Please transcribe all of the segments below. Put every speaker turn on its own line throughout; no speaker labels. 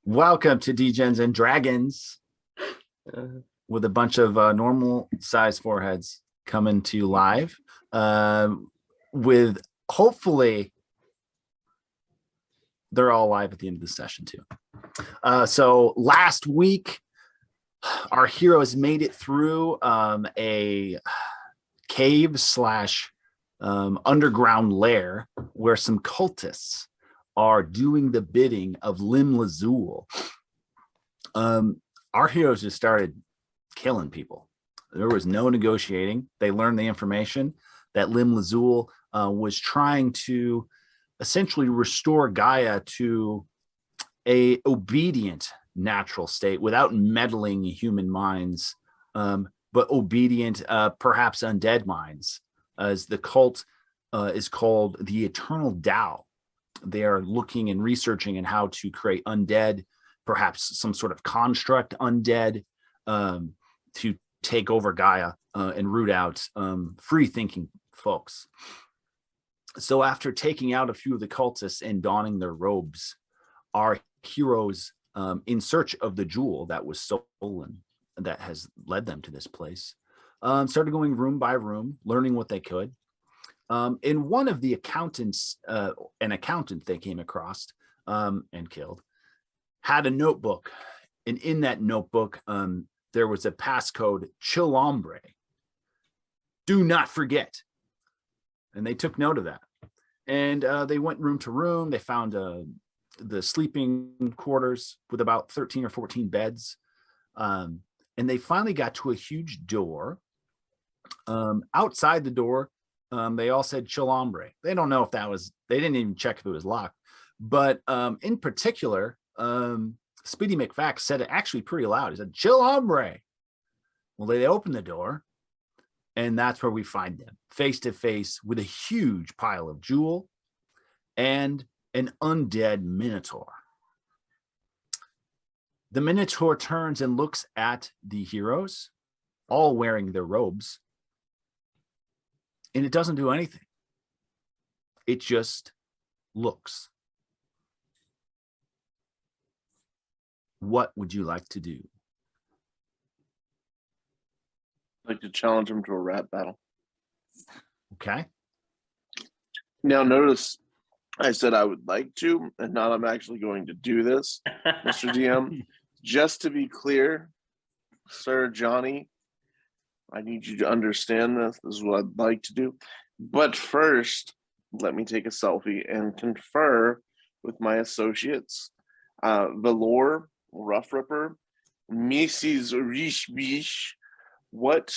Welcome to Degens and Dragons
Uh,
with a bunch of normal size foreheads coming to you live with hopefully they're all live at the end of the session too. So last week, our heroes made it through a cave slash underground lair where some cultists are doing the bidding of Lim Lazul. Our heroes just started killing people. There was no negotiating. They learned the information that Lim Lazul was trying to essentially restore Gaia to a obedient natural state without meddling human minds, but obedient, perhaps undead minds, as the cult is called the Eternal Tao. They are looking and researching in how to create undead, perhaps some sort of construct undead, to take over Gaia and root out free-thinking folks. So after taking out a few of the cultists and donning their robes, our heroes, in search of the jewel that was stolen, that has led them to this place, started going room by room, learning what they could. In one of the accountants, an accountant they came across and killed, had a notebook. And in that notebook, there was a passcode, Chillhombre. Do not forget. And they took note of that. And they went room to room. They found the sleeping quarters with about 13 or 14 beds. And they finally got to a huge door. Outside the door, they all said Chillhombre. They don't know if that was, they didn't even check if it was locked. But in particular, Speedy McFax said it actually pretty loud. He said, Chillhombre. Well, they opened the door, and that's where we find them, face to face with a huge pile of jewel and an undead minotaur. The minotaur turns and looks at the heroes, all wearing their robes, and it doesn't do anything. It just looks. What would you like to do?
I'd like to challenge him to a rap battle.
Okay.
Now, notice I said I would like to, and not I'm actually going to do this, Mr. DM. Just to be clear, Sir Johnny, I need you to understand this. This is what I'd like to do. But first, let me take a selfie and confer with my associates. Valor, Rough Ripper, Mrs. Rishbish, what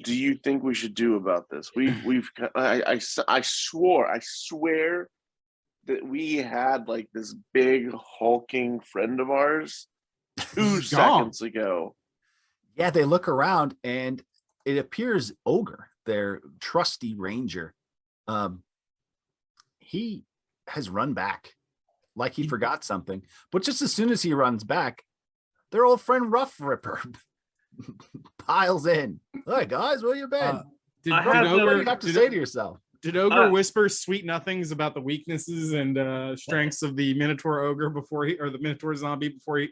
do you think we should do about this? I swear that we had like this big hulking friend of ours 2 seconds ago.
Yeah, they look around and it appears Ogre, their trusty ranger. He has run back like he forgot something. But just as soon as he runs back, their old friend Rough Ripper piles in. Hey guys, where you been? What do you have to say to yourself?
Did Ogre whisper sweet nothings about the weaknesses and strengths of the Minotaur Ogre before he, or the Minotaur zombie before he,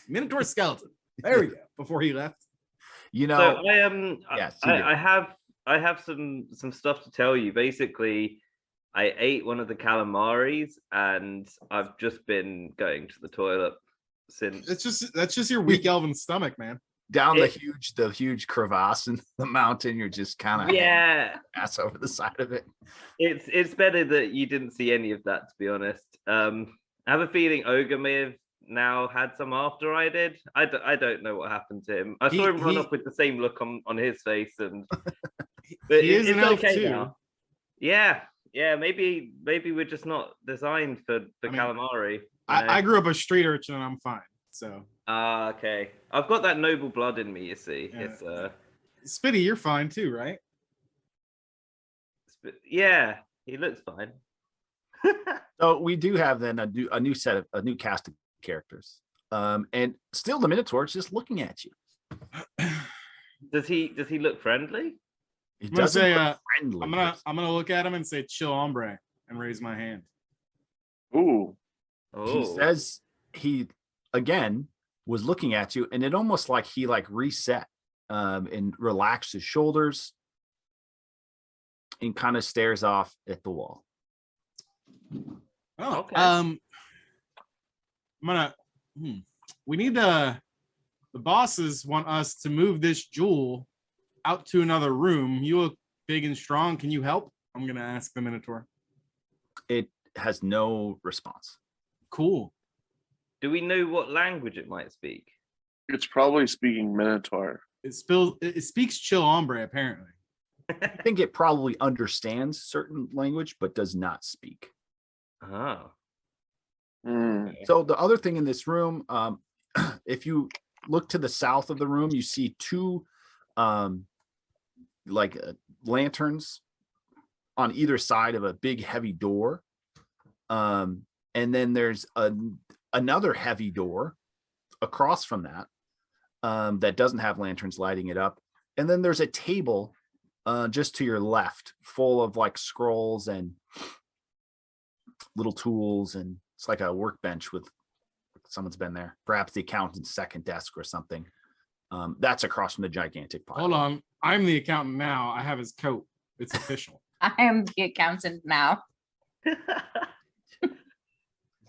Minotaur skeleton? There we go. Before he left.
You know,
so
yes,
I have some stuff to tell you. Basically, I ate one of the calamaris, and I've just been going to the toilet since.
That's just your weak elven stomach, man.
Down the huge crevasse in the mountain, you're just kind of ass over the side of it.
It's better that you didn't see any of that, to be honest. I have a feeling Ogre may have now had some after I did. I don't know what happened to him. I saw him run up with the same look on his face, and but
he is an elf too.
Now. Yeah, maybe we're just not designed for calamari.
I grew up a street urchin and I'm fine. So
okay. I've got that noble blood in me, you see.
Yeah.
It's
Spitty, you're fine too, right?
Yeah, he looks fine.
So we do have then a new cast of characters. And still the Minotaur's just looking at you.
Does he look friendly?
He
I'm gonna
doesn't
say
look friendly.
I'm gonna look at him and say Chillhombre and raise my hand.
Ooh.
He says he again was looking at you, and it almost like he like reset and relaxed his shoulders and kind of stares off at the wall.
Oh,
Okay.
I'm gonna. We need the bosses want us to move this jewel out to another room. You look big and strong. Can you help? I'm gonna ask the Minotaur.
It has no response.
Cool.
Do we know what language it might speak?
It's probably speaking Minotaur.
It speaks Chillhombre, apparently.
I think it probably understands certain language, but does not speak.
Oh.
So the other thing in this room, if you look to the south of the room, you see two lanterns on either side of a big heavy door. And then there's another heavy door across from that that doesn't have lanterns lighting it up. And then there's a table just to your left full of like scrolls and little tools, and it's like a workbench with someone's been there, perhaps the accountant's second desk or something. That's across from the gigantic pile.
Hold on. I'm the accountant now. I have his coat. It's official.
I am the accountant now.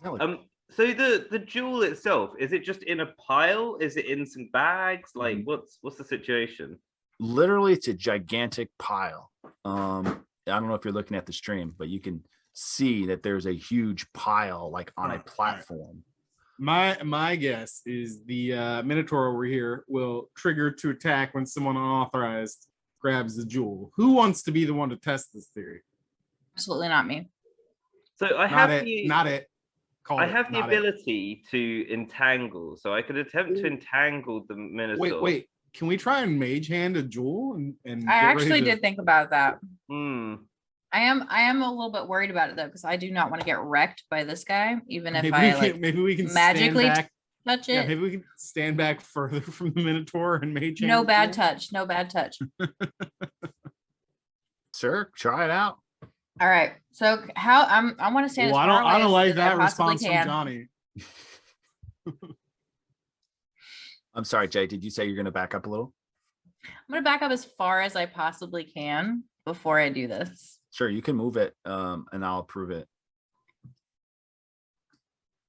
So the jewel itself, is it just in a pile? Is it in some bags? Like what's the situation?
Literally, it's a gigantic pile. I don't know if you're looking at the stream, but you can see that there's a huge pile like on a platform.
My guess is the Minotaur over here will trigger to attack when someone unauthorized grabs the jewel. Who wants to be the one to test this theory?
Absolutely not me.
So I have the ability to entangle, so I could attempt to entangle the Minotaur.
Wait. Can we try and mage hand a jewel? And
I actually did think about that. I am a little bit worried about it though, because I do not want to get wrecked by this guy, even if
maybe we can
magically touch it.
Yeah, maybe we can stand back further from the Minotaur and mage hand.
No bad touch. No bad touch.
Sir, try it out.
All right. So how I want to stand.
Well,
as far
I don't
away
like
as
that
I possibly
response from
can.
Johnny.
I'm sorry, Jay. Did you say you're going to back up a little?
I'm going to back up as far as I possibly can before I do this.
Sure, you can move it, and I'll approve it.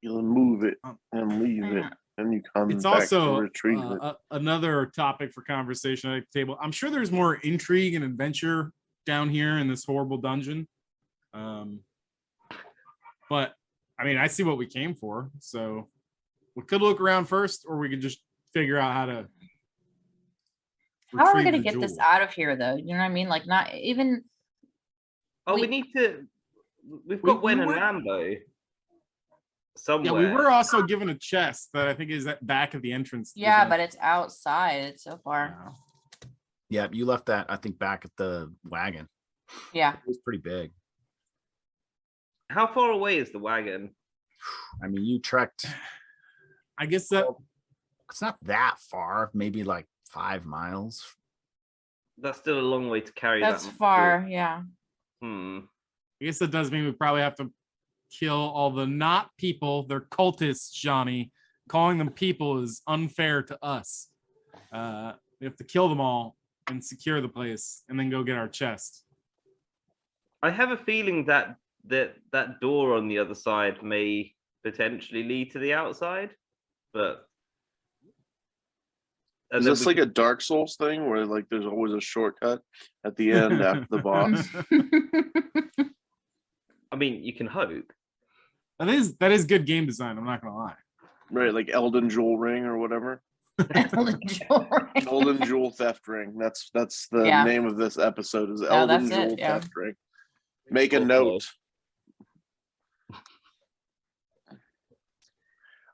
You'll move it and leave it, and you come
It's
back
also
to retrieve it.
Another topic for conversation at the table. I'm sure there's more intrigue and adventure down here in this horrible dungeon. But I mean, I see what we came for, so we could look around first, or we could just figure out how to.
How are we going to get this out of here, though? You know what I mean? Like, not even.
Oh, we need to. We've got Wen and Rambo somewhere.
Yeah, we were also given a chest that I think is at back of the entrance.
Yeah, but it's outside. It's so far.
Yeah, you left that, I think, back at the wagon.
Yeah.
It was pretty big.
How far away is the wagon?
I mean, you trekked.
I guess that
it's not that far, maybe like 5 miles.
That's still a long way to carry.
That's far, yeah.
I guess that does mean we probably have to kill all the not people. They're cultists, Johnny. Calling them people is unfair to us. We have to kill them all and secure the place and then go get our chest.
I have a feeling that that door on the other side may potentially lead to the outside, but
is this like a Dark Souls thing where like there's always a shortcut at the end after the boss?
I mean, you can hope.
That is good game design. I'm not gonna lie.
Right, like Elden Jewel Ring or whatever. Elden Jewel Theft Ring. That's the name of this episode. Is Elden Jewel Theft Ring. Make a note.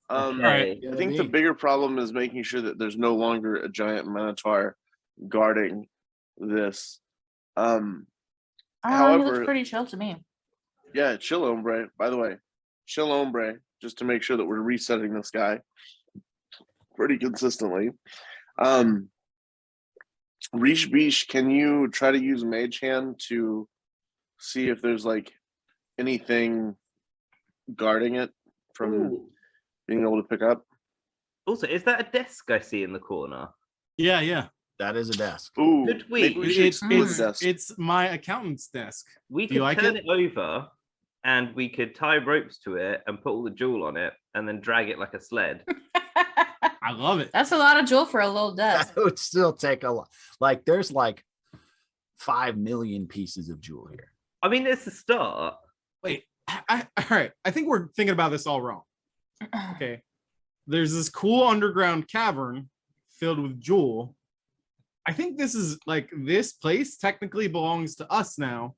I think the bigger problem is making sure that there's no longer a giant Minotaur guarding this.
However, he looks pretty chill to me.
Yeah, Chillhombre, by the way. Chillhombre, just to make sure that we're resetting this guy pretty consistently. Rish Bish, can you try to use Mage Hand to see if there's like anything guarding it from being able to pick up?
Also, is that a desk I see in the corner?
Yeah.
That is a desk.
Ooh,
Could we-
maybe we should explore the desk.
It's my accountant's desk.
We
Do you
could
like
turn
it?
it over and we could tie ropes to it and put all the jewel on it and then drag it like a sled.
I love it.
That's a lot of jewel for a little desk.
That would still take a lot. Like there's like 5 million pieces of jewel here.
I mean, it's a start.
Wait, all right. I think we're thinking about this all wrong. Okay. There's this cool underground cavern filled with jewel. I think this is like this place technically belongs to us now.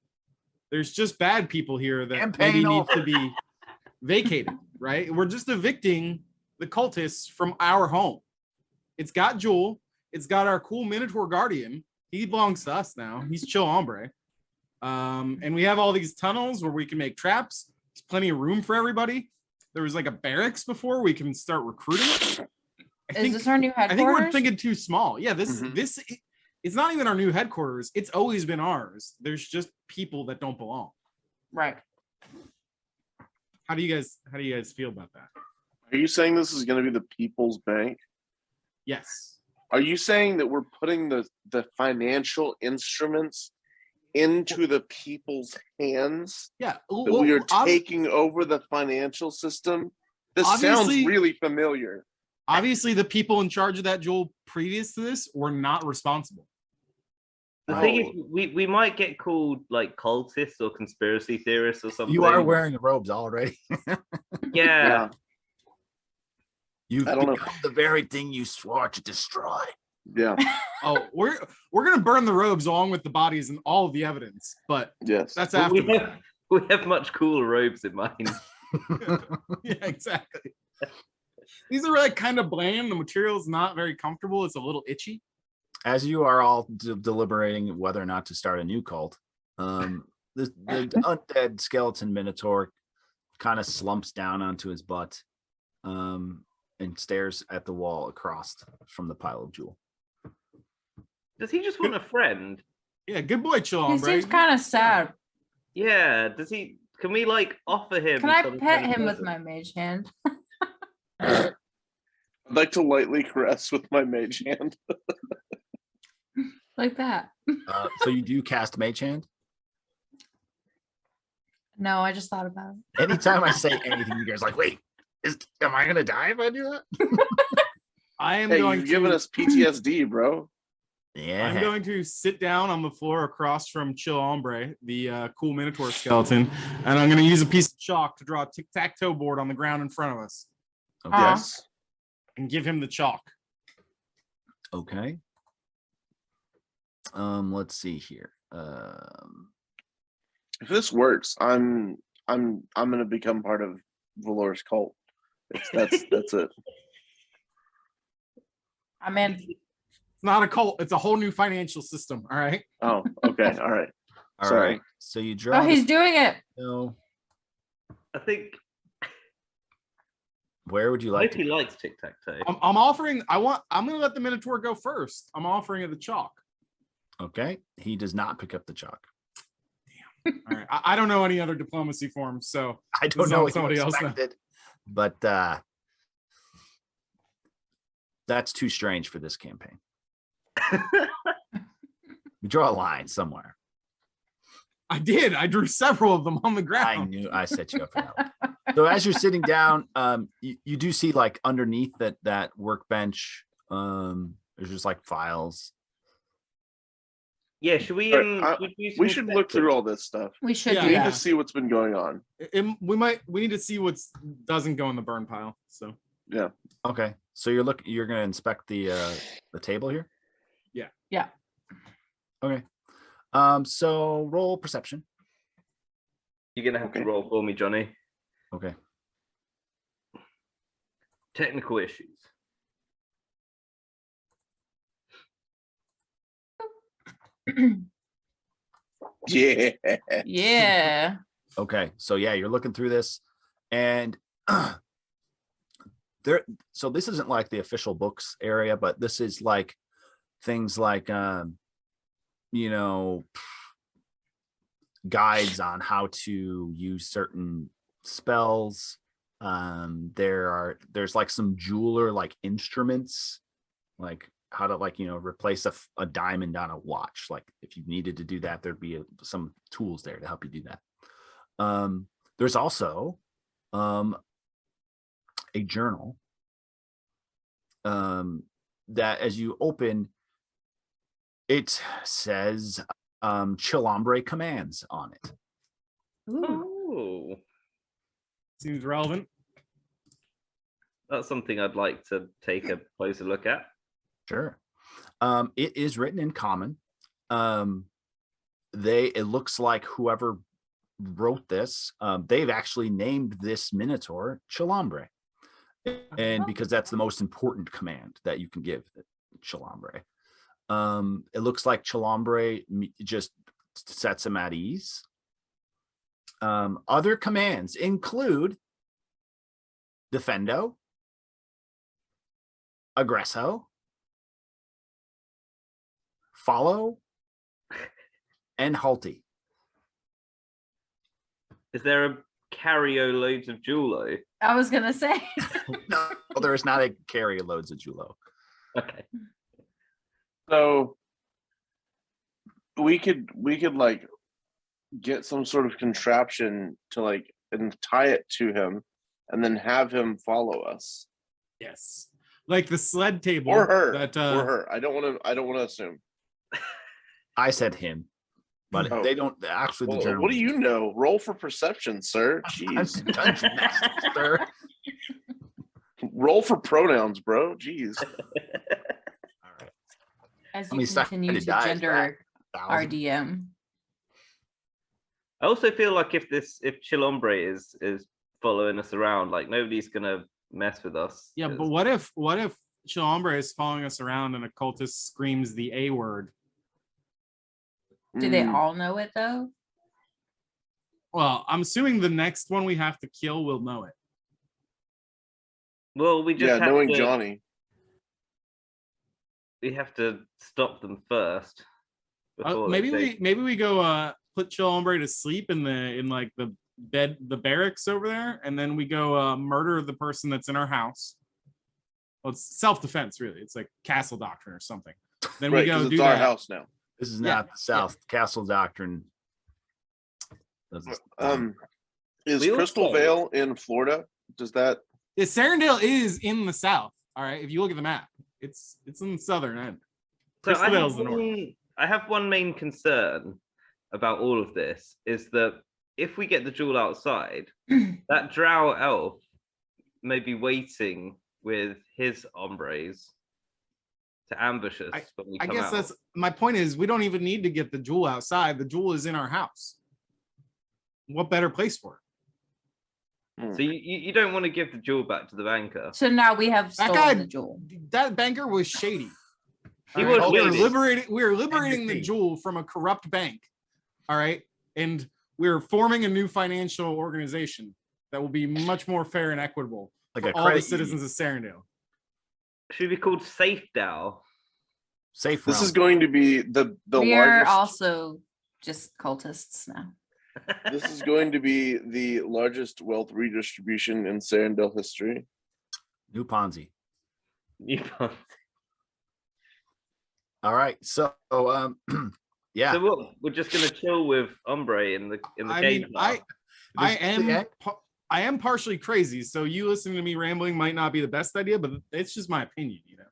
There's just bad people here that
Campaign
maybe need
over.
to be vacated, right? We're just evicting the cultists from our home. It's got Jewel. It's got our cool Minotaur Guardian. He belongs to us now. He's Chillhombre. And we have all these tunnels where we can make traps. There's plenty of room for everybody. There was like a barracks before we can start recruiting.
Is this our new headquarters?
I think we're thinking too small. Yeah, this
Mhm.
it's not even our new headquarters. It's always been ours. There's just people that don't belong.
Right.
How do you guys feel about that?
Are you saying this is going to be the People's Bank?
Yes.
Are you saying that we're putting the financial instruments into the people's hands?
Yeah.
That we are taking over the financial system? This sounds
Obviously-
really familiar.
Obviously, the people in charge of that jewel previous to this were not responsible.
The thing is, we might get called like cultists or conspiracy theorists or something.
You are wearing the robes already.
Yeah.
You've
I don't know.
become the very thing you swore to destroy.
Yeah.
Oh, we're gonna burn the robes along with the bodies and all of the evidence, but
Yes.
that's
But
after.
we have much cooler robes in mind.
Yeah, exactly. These are like kind of bland. The material's not very comfortable. It's a little itchy.
As you are all deliberating whether or not to start a new cult, the undead skeleton minotaur kind of slumps down onto his butt and stares at the wall across from the pile of jewel.
Does he just want a friend?
Yeah, good boy,
He
Chillhombre.
seems kind of sad.
Yeah. Does he? Can we like offer him?
Can I
some
pet
kind of
him with
present?
my mage hand?
I'd like to lightly caress with my mage hand.
Like that.
So you do cast Mage Hand?
No, I just thought about it.
Anytime I say anything, you guys are like, wait, am I gonna die if I do that?
I am
Hey,
going
you've
to
given us PTSD, bro.
Yeah.
I'm going to sit down on the floor across from Chillhombre, the cool Minotaur skeleton, and I'm going to use a piece of chalk to draw a tic-tac-toe board on the ground in front of us
Okay.
Yes.
and give him the chalk.
Okay. Let's see here.
If this works, I'm gonna become part of Valor's cult. That's it.
I'm in.
It's not a cult. It's a whole new financial system. All right.
Oh, okay. All right.
All
Sorry.
right. So you draw.
Oh, he's doing it.
No.
I think.
Where would you
I
like
hope he
to?
likes tic tac toe.
I'm offering. I'm going to let the Minotaur go first. I'm offering it the chalk.
Okay. He does not pick up the chalk.
All right. I don't know any other diplomacy forms, so
I don't
It's
know
not
what
somebody
you
else now.
expected, but that's too strange for this campaign. We draw a line somewhere.
I did. I drew several of them on the
I
ground.
knew I set you up for that one. So as you're sitting down, you do see like underneath that workbench, there's just like files.
Yeah, should we?
All right,
should do some
We should look
inspecting?
through all this stuff.
We should
Yeah,
do
We need
that.
to see what's been going on.
We need to see what doesn't go in the burn pile. So
Okay. So you're gonna inspect the table here?
Yeah.
Yeah.
Okay. So roll perception.
You're gonna have
Okay.
to roll for me, Johnny.
Okay.
Technical issues.
Yeah.
Yeah.
Okay. So yeah, you're looking through this and so this isn't like the official books area, but this is like things like guides on how to use certain spells, There's like some jeweler like instruments, like how to like replace a diamond on a watch. Like if you needed to do that, there'd be some tools there to help you do that. There's also a journal that as you open, it says Chillhombre commands on it.
Oh,
Seems relevant.
that's something I'd like to take a closer look at.
Sure. It is written in common. It looks like whoever wrote this, they've actually named this Minotaur Chillhombre. And because that's the most important command that you can give Chillhombre. It looks like Chillhombre just sets him at ease. Other commands include Defendo, Aggresso, Follow, and Halti.
Is there a carry loads of Julo?
I was gonna say.
No, there is not a carry loads of Julo.
Okay.
So we could like get some sort of contraption to like and tie it to him and then have him follow us.
Yes. Like the sled table.
Or her.
That,
Or her. I don't want to assume.
I said him, but
Oh.
they don't actually.
Well,
The journal.
what do you know? Roll for perception, sir. Jeez.
Dungeon master.
Roll for pronouns, bro. Jeez.
All right.
As
How
you
many sides
continue
did
to
die?
gender our
1,000?
DM.
I also feel like if Chillhombre is following us around, like nobody's gonna mess with us.
Yeah, but what if Chillhombre is following us around and a cultist screams the A word?
Do they
Mm.
all know it though?
Well, I'm assuming the next one we have to kill will know it.
Well, we just
Yeah,
have
knowing
to,
Johnny.
we have to stop them first. before
Maybe
they
we go put Chillhombre to sleep in the bed, the barracks over there, and then we go murder the person that's in our house. Well, it's self-defense, really. It's like castle doctrine or something. Then
Right,
we go
because
do
it's our
that.
house now.
This is
Yeah,
not the South. Castle Doctrine.
Is
We
Crystal
also-
Vale in Florida? Does that
Yeah, Sarandale is in the south. All right, if you look at the map, it's in the southern end.
So
Crystal Vale's the north.
I have one main concern about all of this is that if we get the jewel outside, that drow elf may be waiting with his hombres to ambush us when we
I
come
guess
out.
that's my point. Is we don't even need to get the jewel outside. The jewel is in our house. What better place for it?
So you don't want to give the jewel back to the banker.
So now we have
That
stolen
guy-
the jewel.
That banker was shady.
He
All
was
right?
shady.
We're liberating the jewel from a corrupt bank. All right, and we're forming a new financial organization that will be much more fair and equitable
Like
for
a
all the
credit
citizens
union.
of Sarandale.
Should be called Safe Dow.
Safe.
this
realm.
is going to be the
We are
largest
also just cultists now.
this is going to be the largest wealth redistribution in Sarandale history.
New Ponzi.
You can't-
All right. So yeah.
So what? We're just gonna chill with Ombre in the
I
cave.
mean,
now.
I am partially crazy, so you listening to me rambling might not be the best idea, but it's just my opinion, you know.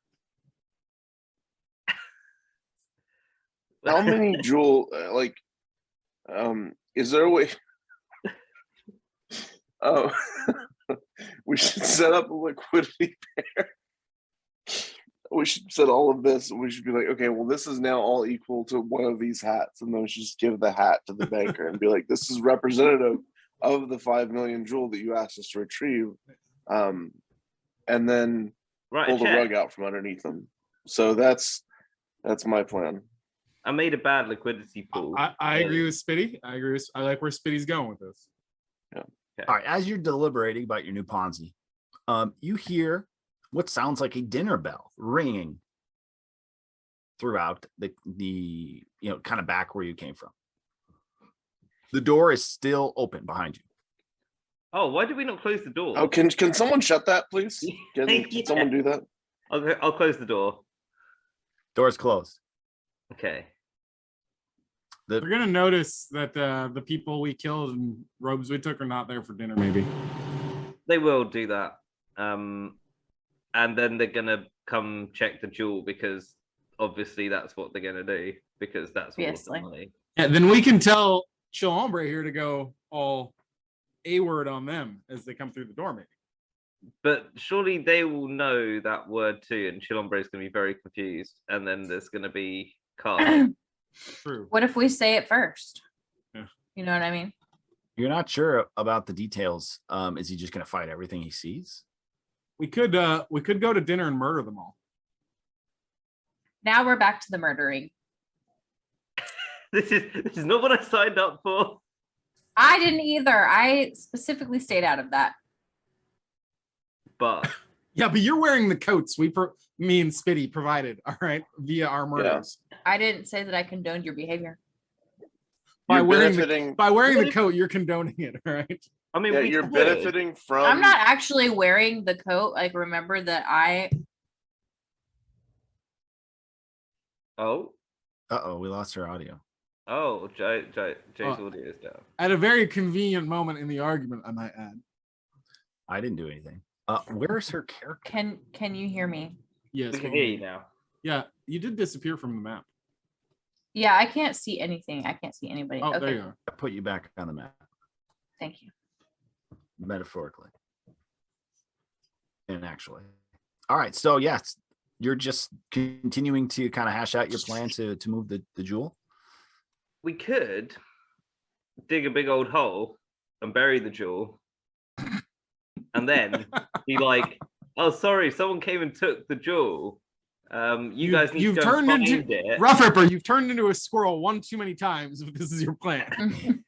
How many jewel is there a way we should set up a liquidity pair. We should set all of this. We should be like, okay, well, this is now all equal to one of these hats, and then we should just give the hat to the banker and be like, this is representative of the 5 million jewel that you asked us to retrieve, and then
Right,
pull the
check.
rug out from underneath them. So that's my plan.
I made a bad liquidity pool.
I agree with Spitty. I like where Spitty's going with this.
All right. As you're deliberating about your new Ponzi, you hear what sounds like a dinner bell ringing throughout the kind of back where you came from. The door is still open behind you.
Oh, why did we not close the door?
Oh, can someone shut that, please? Can
Yeah.
someone do that?
I'll close the door.
Door's closed.
Okay.
We're gonna notice that the people we killed and robes we took are not there for dinner. Maybe
They will do that. And then they're gonna come check the jewel because obviously that's what they're gonna do because that's all of the money.
Yeah, then we can tell Chillhombre here to go all a word on them as they come through the door, maybe.
But surely they will know that word too, and Chillhombre is going to be very confused, and then there's going to be cards.
True.
What if we say it first?
Yeah.
You know what I mean?
You're not sure about the details. Is he just going to fight everything he sees?
We could go to dinner and murder them all.
Now we're back to the murdering.
This is not what I signed up for.
I didn't either. I specifically stayed out of that.
But
Yeah, but you're wearing the coats me and Spitty provided, all right, via our murders.
I didn't say that I condoned your behavior.
By
You're
wearing
benefiting.
the coat, you're condoning it, all right?
I mean,
Yeah,
we
you're
could.
benefiting from.
I'm not actually wearing the coat. Like, remember that
Oh,
We lost her audio.
Jay's audio is down.
At a very convenient moment in the argument, I might add.
I didn't do anything. Where's her character?
Can you hear me?
Yes.
We can hear you now.
Yeah, you did disappear from the map.
Yeah, I can't see anything. I can't see anybody.
Oh,
Okay,
there you are.
I put you back on the map,
thank you.
metaphorically. And actually. All right. So yes, you're just continuing to kind of hash out your plan to move the jewel.
We could dig a big old hole and bury the jewel, and then be like, "Oh, sorry, someone came and took the jewel. You guys need to go and find it."
Rough Ripper, you've turned into a squirrel one too many times if this is your plan.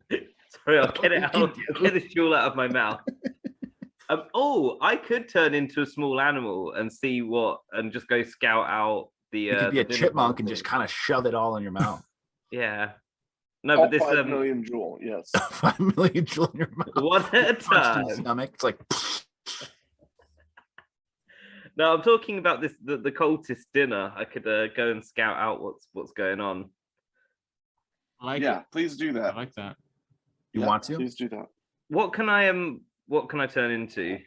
Sorry, I'll get it out. I'll get this jewel out of my mouth. I could turn into a small animal and see and just go scout out the.
You could be a chipmunk and just kind of shove it all in your mouth.
Yeah. No, but this
5 million jewel, yes.
5 million jewel in your mouth.
One at a
Punched in the
time.
stomach. It's like.
No, I'm talking about the cultist dinner. I could go and scout out what's going on.
Please do that.
I like that.
You want to?
Please do that.
What can I turn into?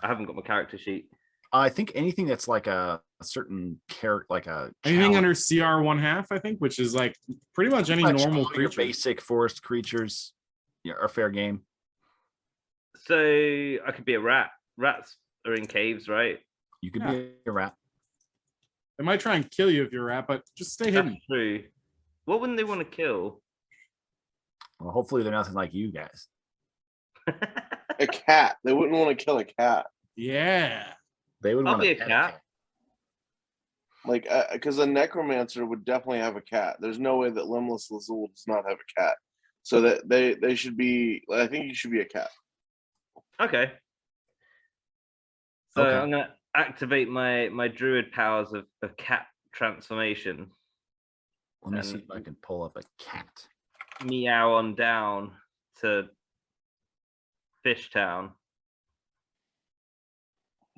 I haven't got my character sheet.
I think anything that's like a certain character, like a
Anything under CR 1/2, I think, which is like pretty much any normal
your
creature.
basic forest creatures are fair game.
So I could be a rat. Rats are in caves, right?
You could be a rat.
They might try and kill you if you're a rat, but just stay hidden.
That's true. What wouldn't they want to kill?
Well, hopefully they're nothing like you guys.
A cat. They wouldn't want to kill a cat.
Yeah.
They would
I'll
want
be
to
a cat.
Like, because a necromancer would definitely have a cat. There's no way that Limbless Lazul does not have a cat. So that they should be. I think you should be a cat.
Okay. So
Okay.
I'm gonna activate my druid powers of cat transformation.
Let me see if I can pull up a cat.
Meow on down to Fishtown.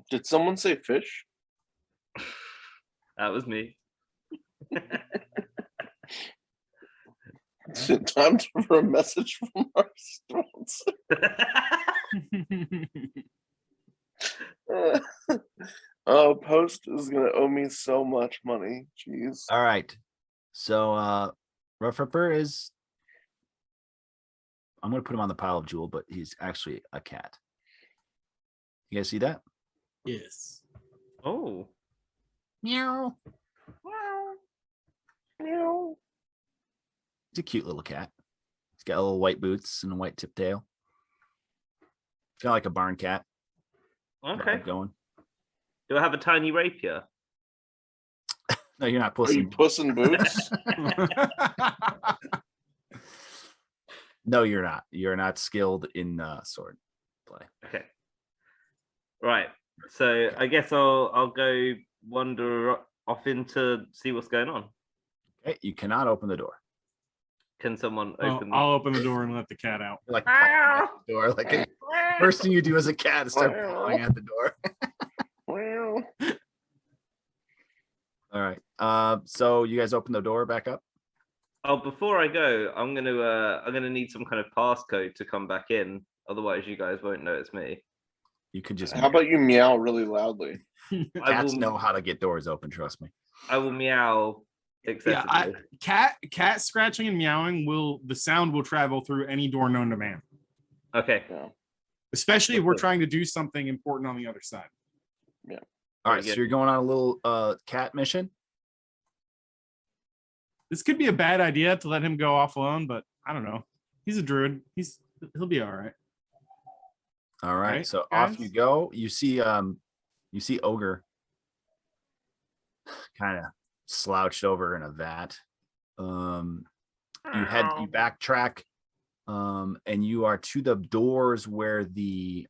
Did someone say fish?
That was me.
Is it time for a message from our sponsor? Post is gonna owe me so much money. Jeez.
All right. So Rough Ripper is, I'm gonna put him on the pile of jewel, but he's actually a cat. You guys see that?
Yes.
Oh.
Meow.
Meow.
He's a cute little cat. He's got little white boots and a white tip tail. Kind of like a barn cat.
Okay.
Going.
Do I have a tiny rapier?
No, you're not
Are you
pussing.
Puss in Boots?
No, you're not. You're not skilled in sword play.
Okay. Right. So I guess I'll go wander off in to see what's going on.
Okay, you cannot open the door.
Can someone
Oh,
open
I'll open the door and let the cat out.
Like pawing at the door. Like first thing you do as a cat is start pawing at the door. All right. So you guys open the door back up.
Oh, before I go, I'm gonna need some kind of passcode to come back in. Otherwise, you guys won't know it's me.
You could just.
How about you meow really loudly?
Cats know how to get doors open. Trust me.
I will meow excessively.
Cat scratching and meowing the sound will travel through any door known to man.
Okay.
Yeah.
Especially if we're trying to do something important on the other side.
Yeah.
All right. So you're going on a little cat mission.
This could be a bad idea to let him go off alone, but I don't know. He's a druid. He'll be all right.
All right.
Right,
So
guys?
off you go. You see Ogre kind of slouched over in a vat. You backtrack, and you are to the doors where the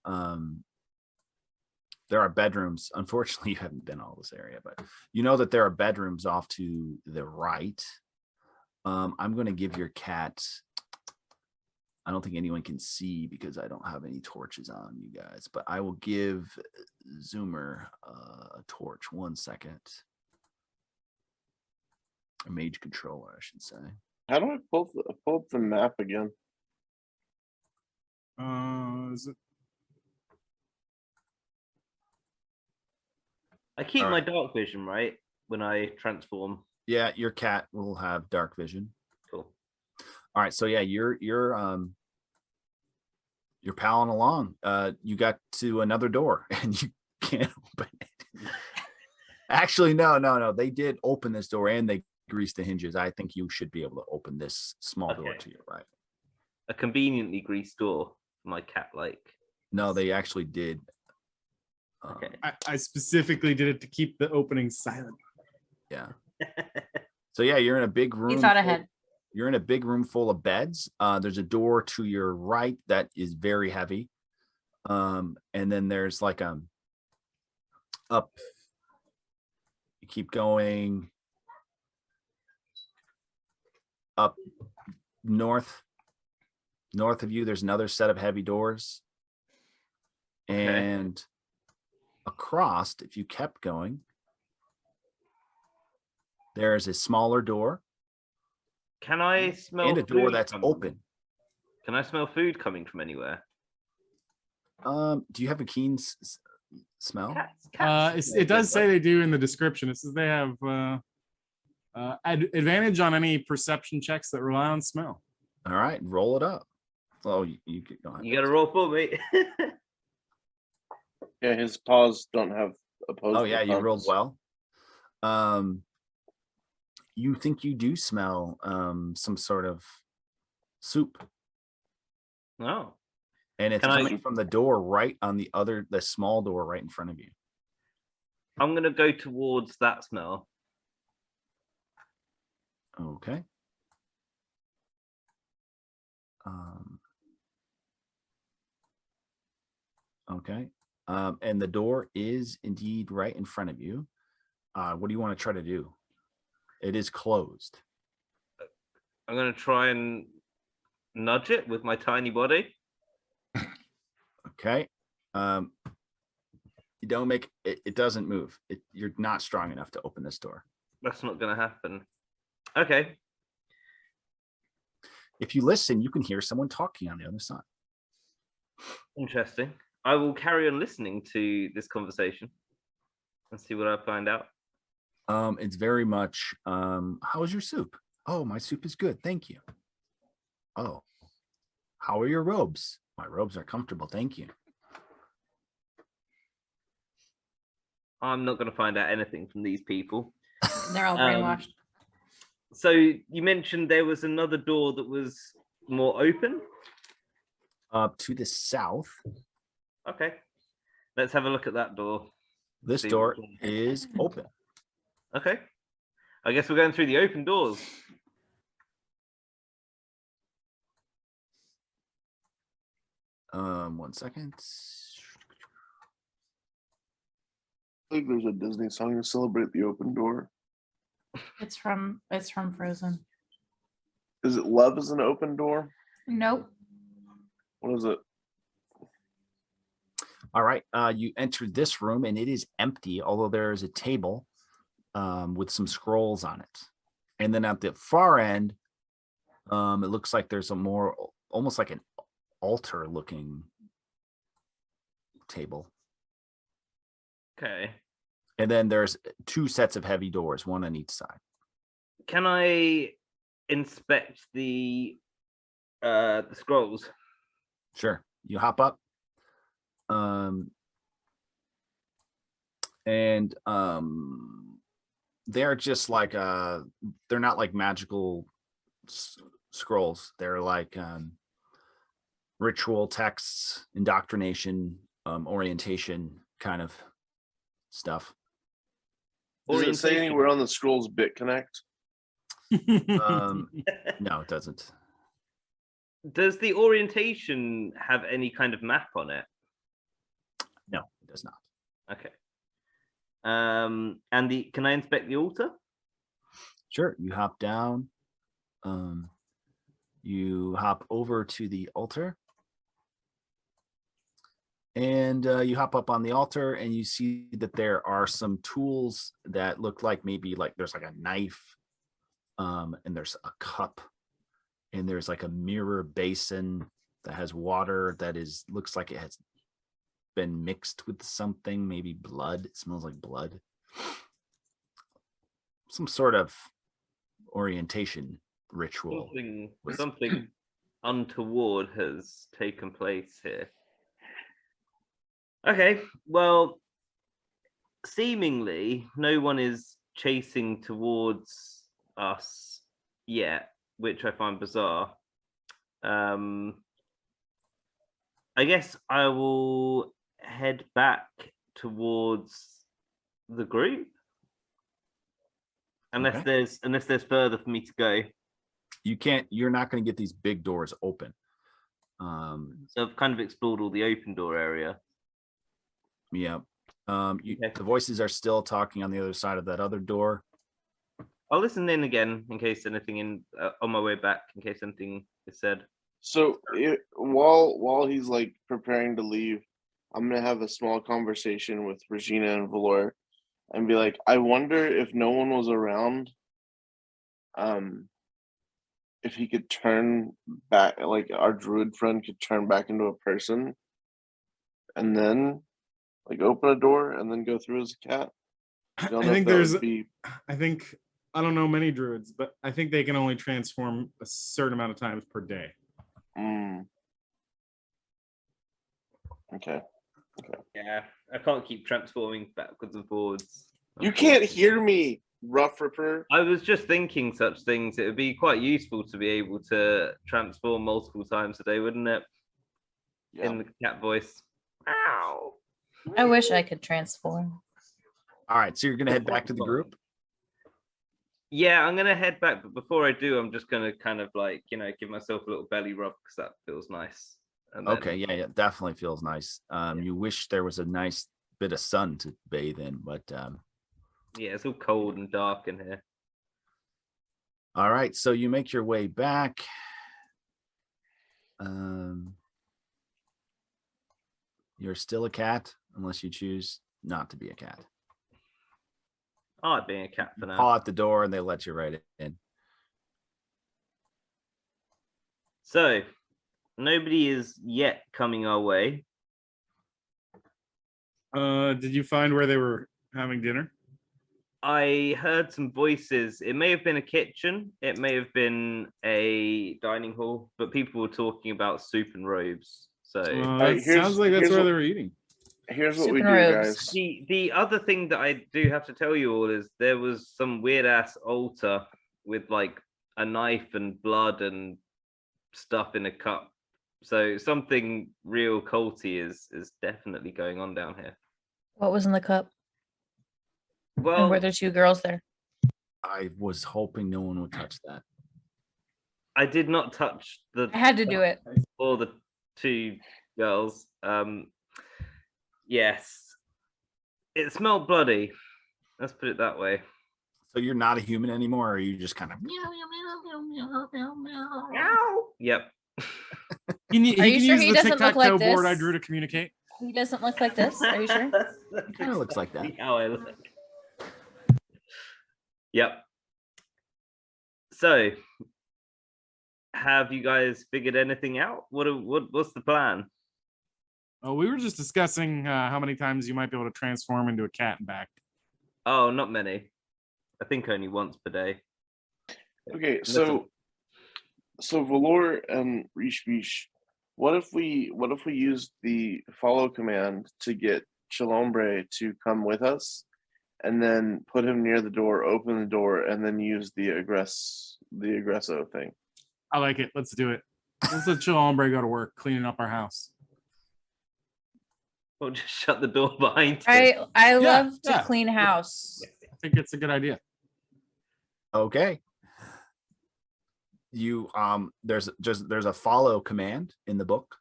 there are bedrooms. Unfortunately, you haven't been all this area, but you know that there are bedrooms off to the right. I'm going to give your cat. I don't think anyone can see because I don't have any torches on you guys, but I will give Zoomer a torch. 1 second. A mage controller, I should say.
How do I pull up the map again?
Is it?
I keep
All
my
right.
dark vision, right? When I transform.
Yeah, your cat will have dark vision.
Cool.
All right, so yeah, you're palling along. You got to another door and you can't open it. Actually, no. They did open this door and they greased the hinges. I think you should be able to open this small door
Okay.
to your right.
A conveniently greased door for my cat like.
No, they actually did.
Okay.
I specifically did it to keep the opening silent.
Yeah. So yeah, you're in a big room.
He thought ahead.
You're in a big room full of beds. There's a door to your right that is very heavy. And then there's like up. You keep going up north of you. There's another set of heavy doors.
Okay.
And across, if you kept going, there's a smaller door.
Can I smell
And a door
food
that's
coming?
open.
Can I smell food coming from anywhere?
Do you have a keen smell?
It does say they do in the description. It says they have advantage on any perception checks that rely on smell.
All right, roll it up. Oh, you could go ahead.
You got to roll for me.
Yeah, his paws don't have opposable.
Oh yeah, you rolled
thumbs.
well. You think you do smell some sort of soup,
Oh.
and it's
Can I-
coming from the door right on the small door right in front of you.
I'm going to go towards that smell.
Okay. Okay. And the door is indeed right in front of you. What do you want to try to do? It is closed.
I'm going to try and nudge it with my tiny body.
Okay. You don't make it. It doesn't move. You're not strong enough to open this door.
That's not going to happen. Okay.
If you listen, you can hear someone talking on the other side.
Interesting. I will carry on listening to this conversation and see what I find out.
It's very much, how is your soup? Oh, my soup is good. Thank you. Oh, how are your robes? My robes are comfortable. Thank you.
I'm not going to find out anything from these people.
They're all brainwashed.
So you mentioned there was another door that was more open.
To the south,
Okay. Let's have a look at that door.
this
See
door
what's
is open.
Okay. I guess we're going through the open doors.
One second.
I think there's a Disney song to celebrate the open door.
It's from Frozen.
Is it love is an open door?
Nope.
What is it?
All right. You entered this room and it is empty, although there is a table with some scrolls on it. And then at the far end, it looks like there's a more almost like an altar looking table.
Okay.
And then there's 2 sets of heavy doors, one on each side.
Can I inspect the scrolls?
Sure. You hop up. And they're just like they're not like magical scrolls. They're like ritual texts, indoctrination, orientation kind of stuff.
Does it say anywhere on the scrolls BitConnect?
No, it doesn't.
Does the orientation have any kind of map on it?
No, it does not.
Okay. And can I inspect the altar?
Sure. You hop down. You hop over to the altar. And you hop up on the altar and you see that there are some tools that look like maybe like there's like a knife, and there's a cup, and there's like a mirror basin that has water that looks like it has been mixed with something, maybe blood. It smells like blood. Some sort of orientation ritual.
Something untoward has taken place here. Okay, well, seemingly no one is chasing towards us yet, which I find bizarre. I guess I will head back towards the group, unless there's further for me to go.
You're not going to get these big doors open.
So I've kind of explored all the open door area.
Yeah. The voices are still talking on the other side of that other door.
I'll listen in again in case anything on my way back, in case anything is said.
So while he's like preparing to leave, I'm gonna have a small conversation with Regina and Valor and be like, I wonder if no one was around, if he could turn back, like our druid friend could turn back into a person and then like open a door and then go through as a cat.
I think I don't know many druids, but I think they can only transform a certain amount of times per day.
Okay.
Yeah, I can't keep transforming backwards and forwards.
You can't hear me, Rough Ripper.
I was just thinking such things. It would be quite useful to be able to transform multiple times a day, wouldn't it? Yeah. In the cat voice. Ow.
I wish I could transform.
All right, so you're going to head back to the group?
Yeah, I'm going to head back, but before I do, I'm just going to kind of like, give myself a little belly rub because that feels nice. And then...
Okay, yeah, definitely feels nice. You wish there was a nice bit of sun to bathe in, but...
Yeah, it's all cold and dark in here.
All right, so you make your way back. You're still a cat, unless you choose not to be a cat.
I like being a cat for now.
Call at the door and they let you right in.
So, nobody is yet coming our way.
Did you find where they were having dinner?
I heard some voices. It may have been a kitchen. It may have been a dining hall, but people were talking about soup and robes. So
it sounds like that's where they were eating.
Here's what we do, guys.
The other thing that I do have to tell you all is there was some weird ass altar with like a knife and blood and stuff in a cup. So something real culty is definitely going on down here.
What was in the cup?
Well,
and were there 2 girls there?
I was hoping no one would touch that.
I did not touch the.
I had to do it.
Or the 2 girls. Yes, it smelled bloody. Let's put it that way.
So you're not a human anymore, or are you just kind of
Yep.
He
Are you
can
sure
use
he
the
doesn't look like
tic-tac-toe board I
this?
drew to communicate.
He doesn't look like this. Are you sure?
kind of looks like that.
How I look. Yep. So, have you guys figured anything out? What's the plan?
Oh, we were just discussing how many times you might be able to transform into a cat and back.
Oh, not many. I think only once per day.
Okay,
Listen.
so Valor and Rishbish, what if we use the follow command to get Chillhombre to come with us, and then put him near the door, open the door, and then use the aggresso thing?
I like it. Let's do it. Let's let Chillhombre go to work cleaning up our house.
Or just shut the door behind him.
I love to
yeah.
clean house.
I think it's a good idea.
Okay. You there's a follow command in the book.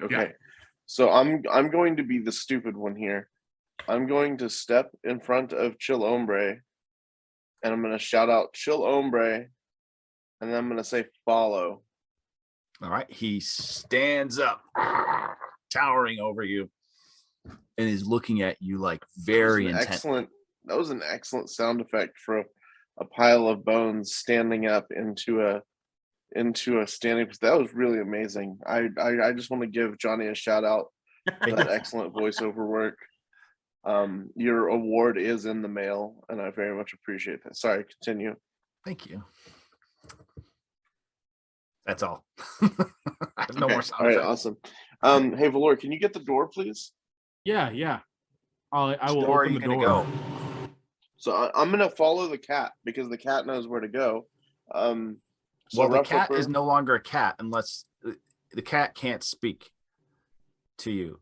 Okay.
Yeah.
So I'm going to be the stupid one here. I'm going to step in front of Chillhombre, and I'm going to shout out Chillhombre, and then I'm going to say follow.
All right. He stands up, towering over you, and is looking at you like very intent.
That was an excellent sound effect for a pile of bones standing up into a standing. That was really amazing. I just want to give Johnny a shout out for that excellent voiceover work. Your award is in the mail, and I very much appreciate that. Sorry, continue.
Thank you. That's all. I have no more sound
All right,
effects.
awesome. Hey Valor, can you get the door, please?
Yeah. I will
Where are
open
you
the
gonna
door.
go?
So I'm gonna follow the cat because the cat knows where to go. So
Well, the
Rough
cat
Ripper-
is no longer a cat unless the cat can't speak to you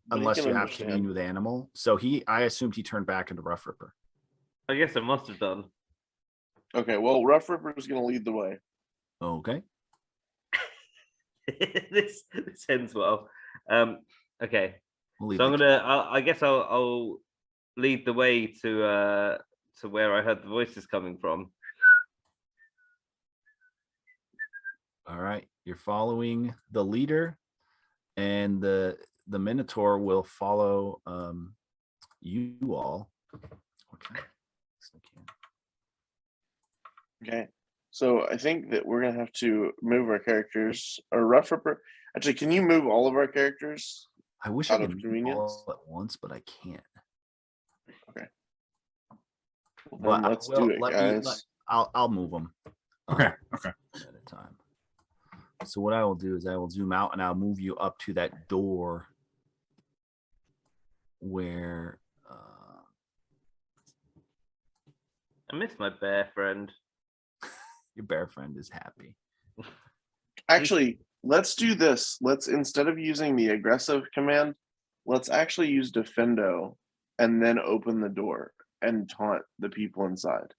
but he
unless
can
you have
understand.
communion with animal. So I assumed he turned back into Rough Ripper.
I guess I must have done.
Okay, well, Rough Ripper is gonna lead the way.
Okay.
this ends well. Okay.
We'll leave
So
the
I guess I'll lead the way to where I heard the voices coming from.
All right. You're following the leader, and the Minotaur will follow you all. Okay.
Okay. So I think that we're gonna have to move our characters. Or Rough Ripper. Actually, can you move all of our characters?
I wish
Out
I
of
could move
convenience?
all at once, but I can't.
Well,
But
then
I
let's
will-
do it,
let me-
guys.
I'll move them.
Okay.
At a time. So what I will do is I will zoom out and I'll move you up to that door where
I miss my bear friend.
your bear friend is happy.
Actually, let's do this. Let's, instead of using the aggressive command, let's actually use defendo and then open the door and taunt the people inside.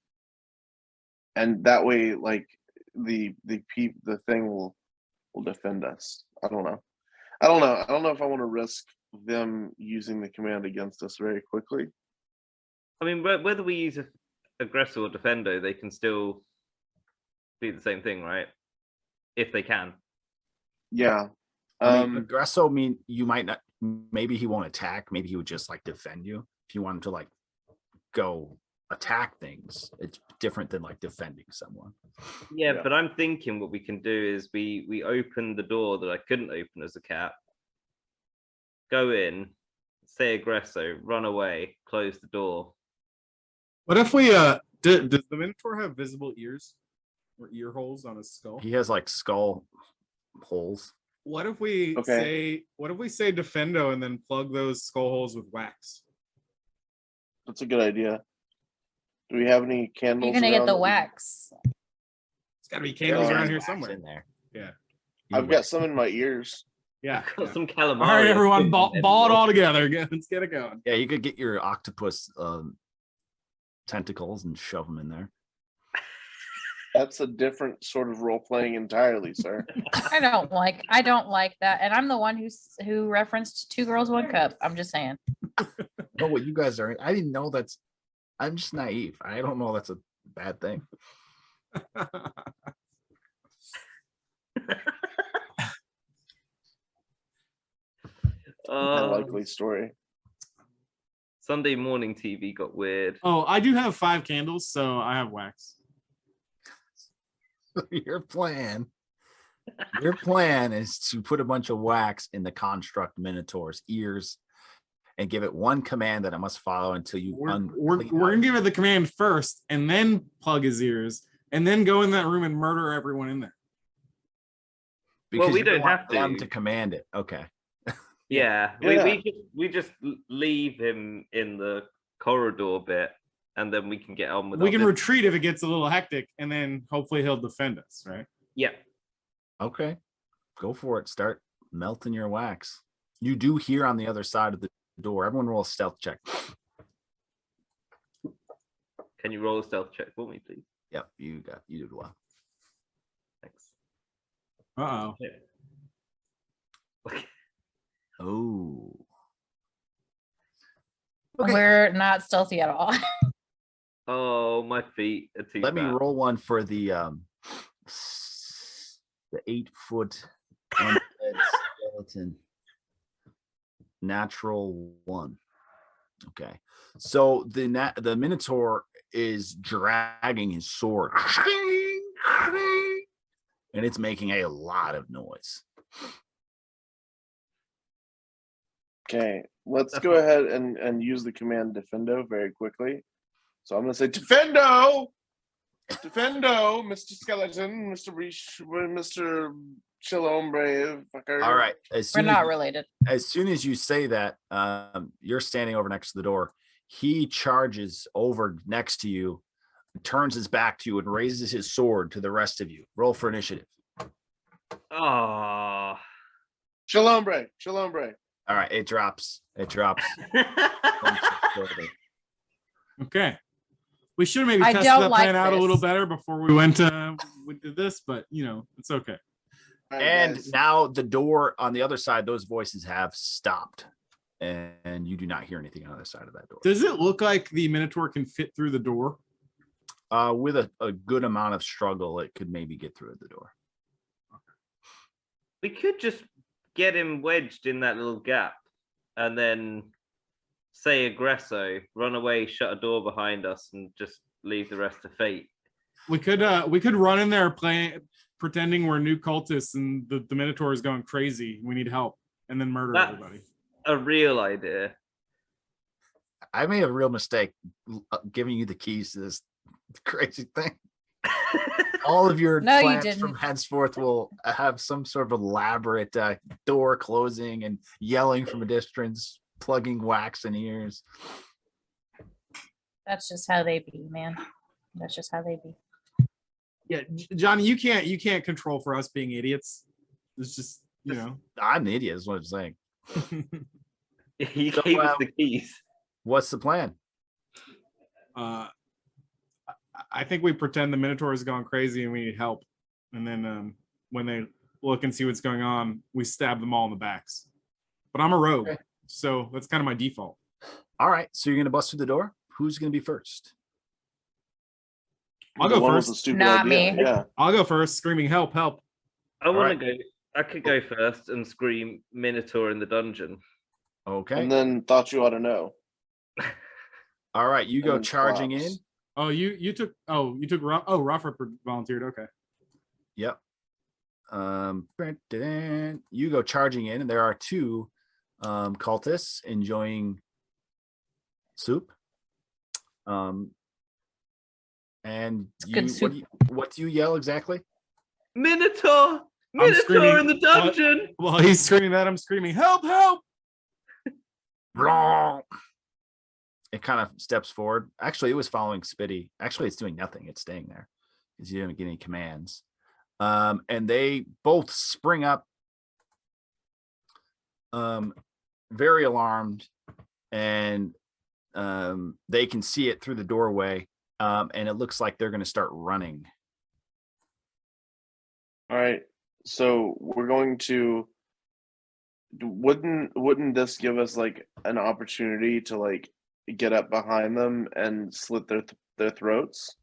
And that way, like the thing will defend us. I don't know if I want to risk them using the command against us very quickly.
I mean, whether we use aggressor or defendo, they can still do the same thing, right? If they can.
Yeah.
I mean, aggresso mean you might not. Maybe he won't attack. Maybe he would just like defend you. If you want him to like go attack things, it's different than like defending someone.
Yeah,
Yeah.
but I'm thinking what we can do is we open the door that I couldn't open as a cat. Go in, say aggresso, run away, close the door.
What if we does the Minotaur have visible ears or ear holes on his skull?
He has like skull holes.
What if we say defendo and then plug those skull holes with wax?
That's a good idea. Do we have any candles?
You're gonna get
around
the
that we-
wax.
It's gotta be candles
Yeah,
around
there's
here
Wax
somewhere.
in there.
Yeah.
I've got some in my ears.
Yeah.
I've got
yeah.
some calamari.
All right, everyone, ball it all together. Let's get it going.
Yeah, you could get your octopus tentacles and shove them in there.
That's a different sort of role playing entirely, sir.
I don't like that. And I'm the one who referenced Two Girls, One Cup. I'm just saying.
Oh, what you guys are? I didn't know that's I'm just naive. I don't know that's a bad thing.
Unlikely story.
Sunday morning TV got weird.
Oh, I do have 5 candles, so I have wax.
Your plan is to put a bunch of wax in the construct Minotaur's ears and give it one command that it must follow until you
We're gonna give it the command first, and then plug his ears, and then go in that room and murder everyone in there.
because
Well, we
you
don't
want
have
them
to.
to command it. Okay.
Yeah,
Yeah.
we just leave him in the corridor bit, and then we can get on with.
We
our
can
business.
retreat if it gets a little hectic, and then hopefully he'll defend us, right?
Yeah.
Okay. Go for it. Start melting your wax. You do hear on the other side of the door. Everyone roll a stealth check.
Can you roll a stealth check for me, please?
Yep, you did well.
Thanks.
Uh-oh.
Oh. Okay.
We're not stealthy at all.
Oh, my feet are too
Let me
bad.
roll one for the 8-foot undead skeleton. Natural 1. Okay. So the Minotaur is dragging his sword. And it's making a lot of noise.
Okay, let's go ahead and use the command defendo very quickly. So I'm going to say defendo, defendo, Mr. Skeleton, Mr. Mr. Chillhombre. Fucker.
All right.
We're not related.
As soon as you say that, you're standing over next to the door. He charges over next to you, turns his back to you, and raises his sword to the rest of you. Roll for initiative.
Oh.
Chillhombre, Chillhombre.
All right, it drops. It drops.
Okay. We should have maybe
I
tested
don't
that
like
plan out a
this.
little better before we went to this, but it's okay.
All right,
And
guys.
now the door on the other side, those voices have stopped, and you do not hear anything on the other side of that door.
Does it look like the Minotaur can fit through the door?
With a good amount of struggle, it could maybe get through the door.
We could just get him wedged in that little gap, and then say aggresso, run away, shut a door behind us, and just leave the rest to fate.
We could run in there pretending we're new cultists and the Minotaur is going crazy. We need help, and then murder
That's
everybody.
a real idea.
I made a real mistake giving you the keys to this crazy thing. All of your
No, you
plans
didn't.
from henceforth will have some sort of elaborate door closing and yelling from a distance, plugging wax in ears.
That's just how they be, man. That's just how they be.
Yeah, Johnny, you can't control for us being idiots. It's just
I'm an idiot, is what I'm saying.
He
So,
gave us the keys.
What's the plan?
I think we pretend the Minotaur has gone crazy and we need help, and then when they look and see what's going on, we stab them all in the backs. But I'm a rogue,
Okay.
so that's kind of my default.
All right, so you're gonna bust through the door. Who's gonna be first?
I'll
The
go
one with
first.
the stupid
Not
idea.
me.
Yeah.
I'll go first, screaming help, help.
I want
right.
to go. I could go first and scream Minotaur in the dungeon.
Okay.
And then thought you ought to know.
All right, you go
And
charging
claps.
in.
Oh, you took Rufford volunteered. Okay.
Yep. You go charging in, and there are 2 cultists enjoying soup. And
good soup.
what do you yell exactly?
Minotaur!
I'm
Minotaur
screaming,
in the dungeon!
Well, he's screaming that. I'm screaming help, help.
Wrong. It kind of steps forward. Actually, it was following Spitty. Actually, it's doing nothing. It's staying there because you didn't get any commands. And they both spring up, very alarmed, and they can see it through the doorway. And it looks like they're going to start running.
All right. So we're going to. Wouldn't this give us like an opportunity to like get up behind them and slit their throats?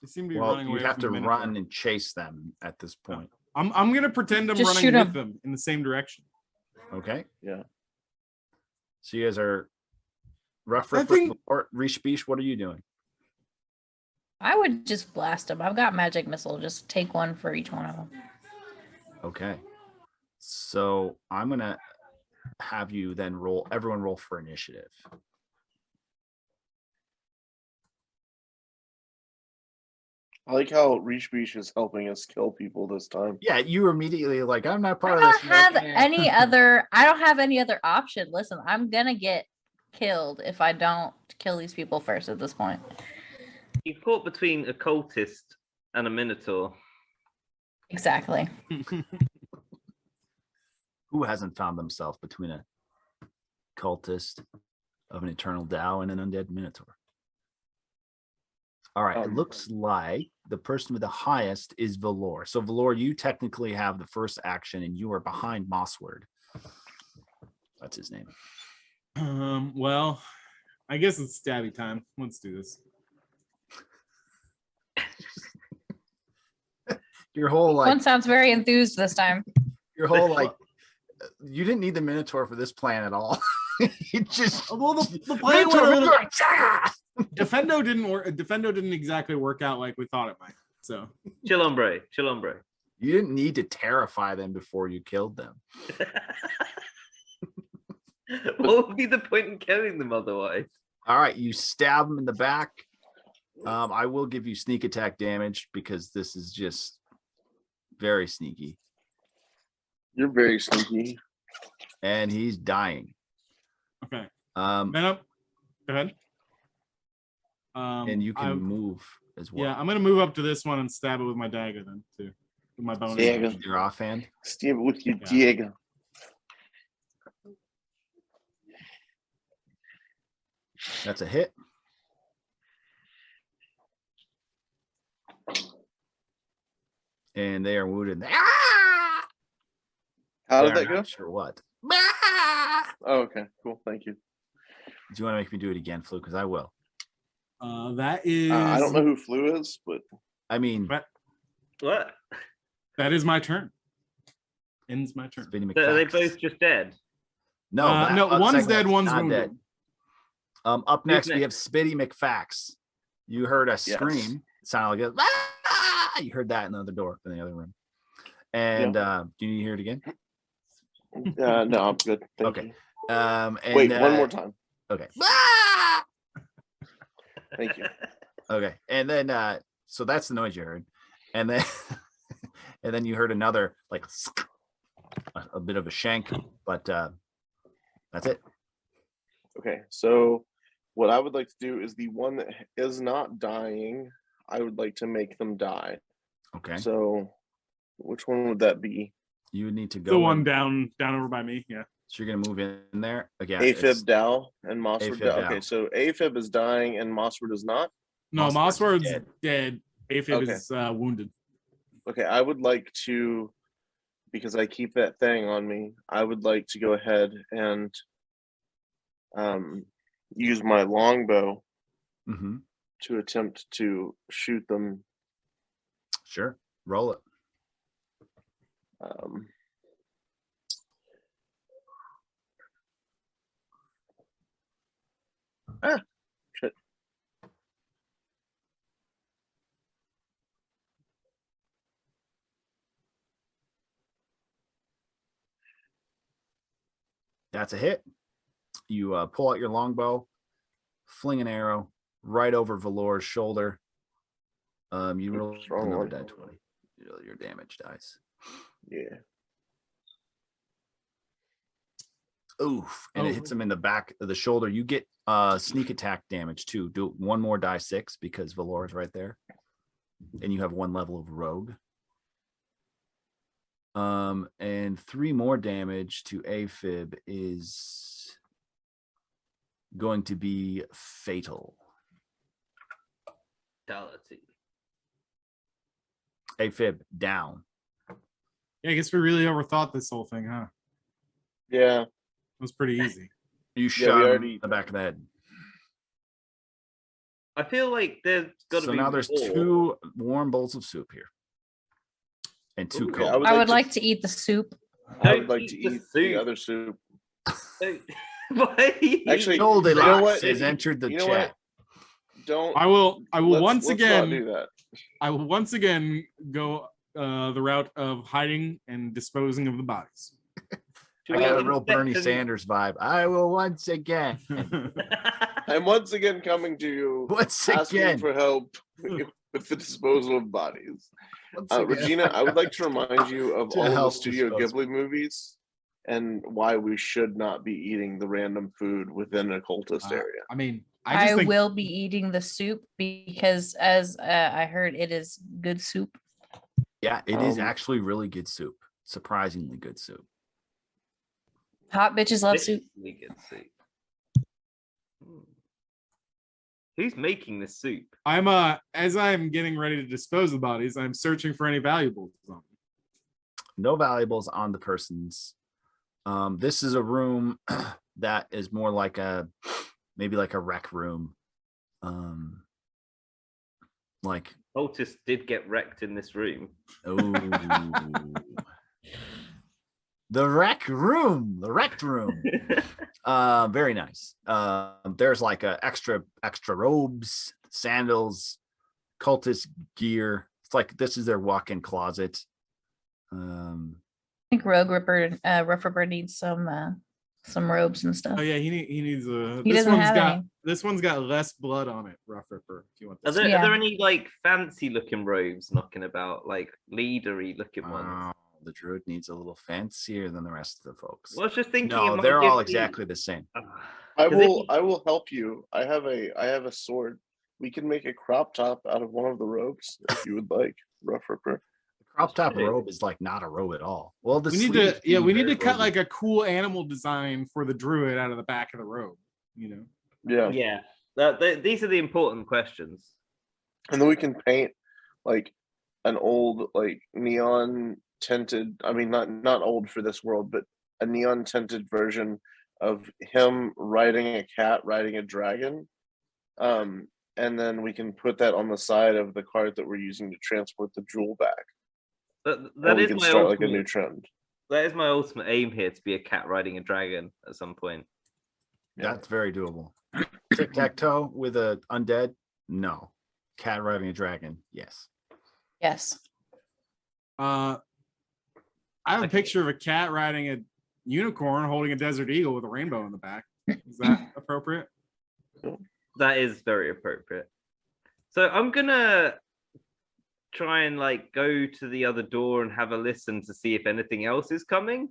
They seem to be
Well,
running away
you'd have
from
to
the Minotaur.
run and chase them at this point.
I'm gonna pretend I'm
Just
running
shoot
with
'em.
them in the same direction.
Okay.
Yeah.
So you guys are rough.
I think-
Or Reach, what are you doing?
I would just blast them. I've got magic missile. Just take one for each one of them.
Okay. So I'm gonna have you then everyone roll for initiative.
I like how Reach Beach is helping us kill people this time.
Yeah, you were immediately like, I'm not part
I
of this.
don't have any other. I don't have any other option. Listen, I'm gonna get killed if I don't kill these people first. At this point,
You caught between a cultist and a minotaur.
exactly.
Who hasn't found themselves between a cultist of an eternal Tao and an undead minotaur? All right, it looks like the person with the highest is Valor. So Valor, you technically have the first action and you are behind Mossword. That's his name.
Well, I guess it's stabby time. Let's do this.
Your whole
One sounds very enthused this time.
your whole you didn't need the Minotaur for this plan at all. You just
Well, the plan
Minotaur,
went a little.
Minotaur, ah!
Defendo didn't work. Defendo didn't exactly work out like we thought it might. So
Chillhombre.
You didn't need to terrify them before you killed them.
What would be the point in killing them otherwise?
All right, you stab them in the back. I will give you sneak attack damage because this is just very sneaky.
You're very sneaky.
And he's dying.
okay,
Um,
man up. Go ahead.
and you can move as well.
Yeah, I'm gonna move up to this one and stab it with my dagger then too, with my bonus.
Dagger.
action.
Your offhand.
Stab it with your
Yeah.
dagger.
That's a hit. And they are wounded. Ah!
How did
They're
that go?
not sure what.
Oh, okay, cool. Thank you.
Do you want to make me do it again, Flu? Because I will.
That is.
I don't know who Flu is, but
I mean,
What?
That is my turn. Ends my turn.
Spinny
Are they
McFax.
both just dead?
No,
No,
that
one's
segment's
dead, one's
not
wounded.
dead. Up next, we have
next?
Spitty McFax. You heard a
Yes.
scream. It sounded like a ah! You heard that in the other door in the other room. And do you need to hear it again?
no, I'm good. Thank
Okay.
you.
And,
Wait, one more time.
Okay.
Thank you.
Okay. And then so that's the noise you heard. And then and then you heard another like a bit of a shank, but that's it.
Okay, so what I would like to do is the one that is not dying, I would like to make them die.
Okay.
So which one would that be?
You would need to go
The one
in.
down over by me. Yeah.
So you're gonna move in there again.
Aphib Dow and Mossword
Aphib
Dow.
Dow.
Okay, so Aphib is dying and Mossword is not.
No,
Mossword's
Mossword's dead. Aphib
Okay.
is wounded.
Okay, I would like to, because I keep that thing on me, I would like to go ahead and use my longbow
Mm-hmm.
to attempt to shoot them.
Sure. Roll it.
Shit.
That's a hit. You pull out your longbow, fling an arrow right over Valor's shoulder. You roll
Wrong
another
one.
die 20. You roll your damage dice.
Yeah.
Oof. And it hits him in the back of the shoulder. You get sneak attack damage too. Do one more die 6 because Valor is right there. And you have one level of rogue. And 3 more damage to Aphib is going to be fatal.
Fatality.
Aphib down.
Yeah, I guess we really overthought this whole thing, huh?
Yeah.
It was pretty easy.
You
Yeah,
shot
we
him
already-
in the back of the head.
I feel like there's got to
So
be
now there's
more.
2 warm bowls of soup here. And 2
Ooh,
cold.
I would like to eat the soup.
I would like
Don't
to
eat the
eat the
soup.
other soup.
Why?
Actually,
Goldilocks
you know what?
has entered the
You know
chat.
what? Don't.
I will
let's not do that.
I will once again go the route of hiding and disposing of the bodies.
I got a real Bernie Sanders vibe. I will once again.
I'm once again coming to you,
Once
asking
again.
for help with the disposal of bodies.
Once again.
Regina, I would like to remind you of
To
all of the
help
Studio
dispose.
Ghibli movies and why we should not be eating the random food within a cultist area.
I mean, I just
I
think
will be eating the soup because, as I heard, it is good soup.
Yeah, it is
Um,
actually really good soup. Surprisingly good soup.
Hot bitches love soup.
Deliciously good soup. Who's making this soup?
I'm as I'm getting ready to dispose of the bodies, I'm searching for any valuables on them.
No valuables on the persons. This is a room that is more like maybe like a rec room. Like
Cultists did get wrecked in this room.
oh, the rec room. Very nice. There's like extra robes, sandals, cultist gear. It's like this is their walk-in closet.
I think Rogue Rough Ripper needs some robes and stuff.
Oh yeah, he needs a.
He doesn't have any.
This one's got less blood on it. Rough Ripper. If you want
Are
this.
there any like fancy looking robes knocking about, like leadery looking ones?
Oh, the druid needs a little fancier than the rest of the folks.
Well, I was just thinking.
No, they're all exactly the same.
I will help you. I have a sword. We can make a crop top out of one of the robes if you would like, Rough Ripper.
Crop top robe is like not a robe at all. Well,
We need to cut like a cool animal design for the druid out of the back of the robe. You know.
Yeah.
These are the important questions.
And then we can paint like an old like neon tinted, I mean not old for this world, but a neon tinted version of him riding a cat, riding a dragon. And then we can put that on the side of the cart that we're using to transport the jewel back.
That is my ultimate,
like a new trend.
That is my ultimate aim here, to be a cat riding a dragon at some point.
That's very doable. Tic-tac-toe with a undead? No. Cat riding a dragon? Yes.
Yes.
I have a picture of a cat riding a unicorn holding a desert eagle with a rainbow in the back. Is that appropriate?
That is very appropriate. So I'm gonna try and like go to the other door and have a listen to see if anything else is coming.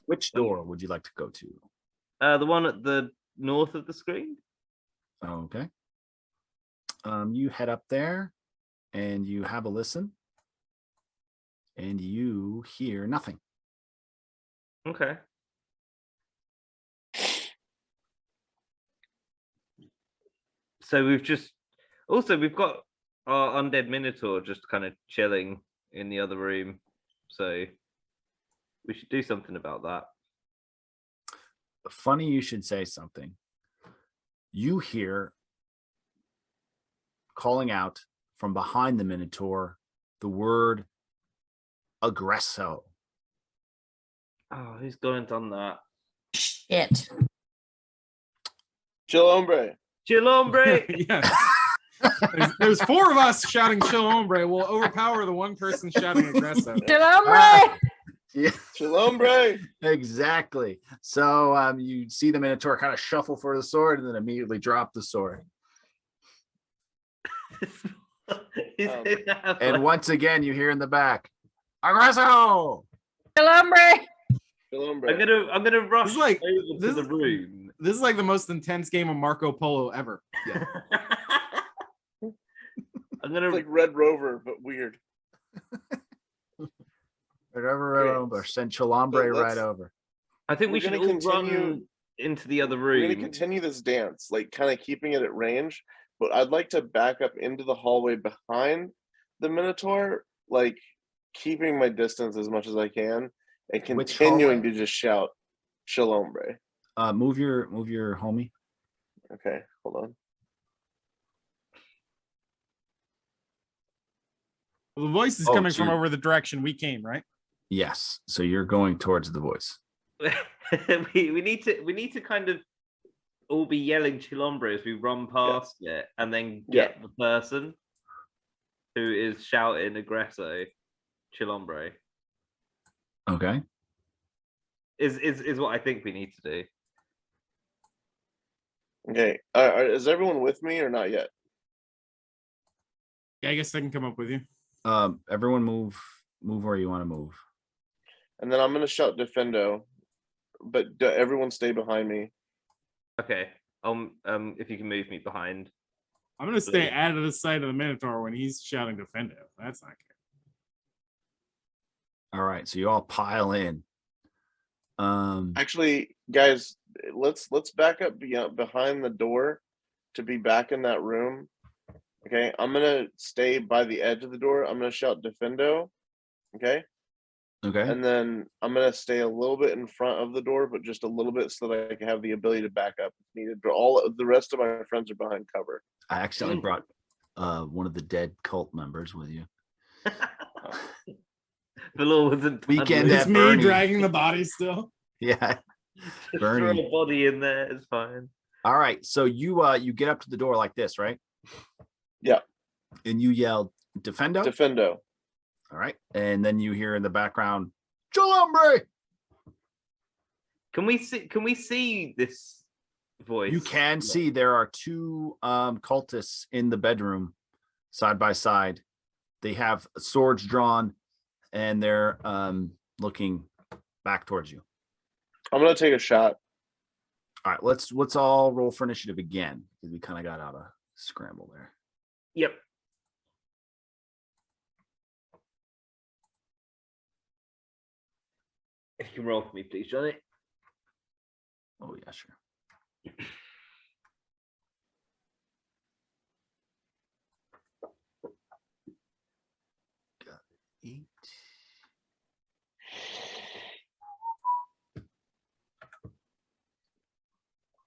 Which door would you like to go to?
The one at the north of the screen.
Okay. You head up there and you have a listen and you hear nothing.
Okay. So we've got our undead minotaur just kind of chilling in the other room. So we should do something about that.
Funny you should say something. You hear calling out from behind the minotaur the word aggresso.
Oh, who's gone and done that?
Shit.
Chillhombre.
Chillhombre!
Yeah. There's 4 of us shouting Chillhombre. We'll overpower the one person shouting Aggresso.
Chillhombre!
Yeah,
Chillhombre.
exactly. So you see the minotaur kind of shuffle for the sword and then immediately drop the sword. And once again, you hear in the back, aggresso!
Chillhombre!
Chillhombre.
I'm gonna rush
This is like-
over
this
to
is-
the room.
This is like the most intense game of Marco Polo ever.
Yeah.
I'm gonna
It's like Red Rover, but weird.
Or send Chillhombre right over.
I think we
We're
should
gonna
all run
continue-
into the other
We're
room.
gonna continue this dance, like kind of keeping it at range, but I'd like to back up into the hallway behind the Minotaur, like keeping my distance as much as I can and
Which
continuing
hallway?
to just shout Chillhombre.
Move your homie.
Okay, hold on.
Well, the voice is
Oh,
coming
so
from
you're-
over the direction we came, right?
Yes. So you're going towards the voice.
we need to kind of all be yelling Chillhombre as we run past it, and then get the person who is shouting aggresso Chillhombre.
Okay.
Is what I think we need to do.
Okay. Is everyone with me or not yet?
Yeah, I guess I can come up with you.
Everyone move where you want to move.
And then I'm gonna shout defendo, but everyone stay behind me.
Okay. If you can move me behind.
I'm gonna stay out of the sight of the Minotaur when he's shouting defendo. That's not good.
All right. So you all pile in.
Actually, guys, let's back up behind the door to be back in that room. Okay, I'm gonna stay by the edge of the door. I'm gonna shout defendo. Okay.
Okay.
And then I'm gonna stay a little bit in front of the door, but just a little bit so that I can have the ability to back up if needed. But all of the rest of my friends are behind cover.
I accidentally brought one of the dead cult members with you.
The law wasn't done
Weekend
with.
It's
at
me
Bernie's.
dragging the body still.
Yeah.
Just
Bernie.
throw a body in there. It's fine.
All right. So you get up to the door like this, right?
Yeah.
And you yell defendo.
Defendo.
All right. And then you hear in the background, Chillhombre.
Can we see this voice?
You can see there are two cultists in the bedroom side by side. They have swords drawn and they're looking back towards you.
I'm gonna take a shot.
All right, let's all roll for initiative again because we kind of got out of scramble there.
Yep. If you can roll for me, please, Johnny.
Oh yeah, sure. Got 8.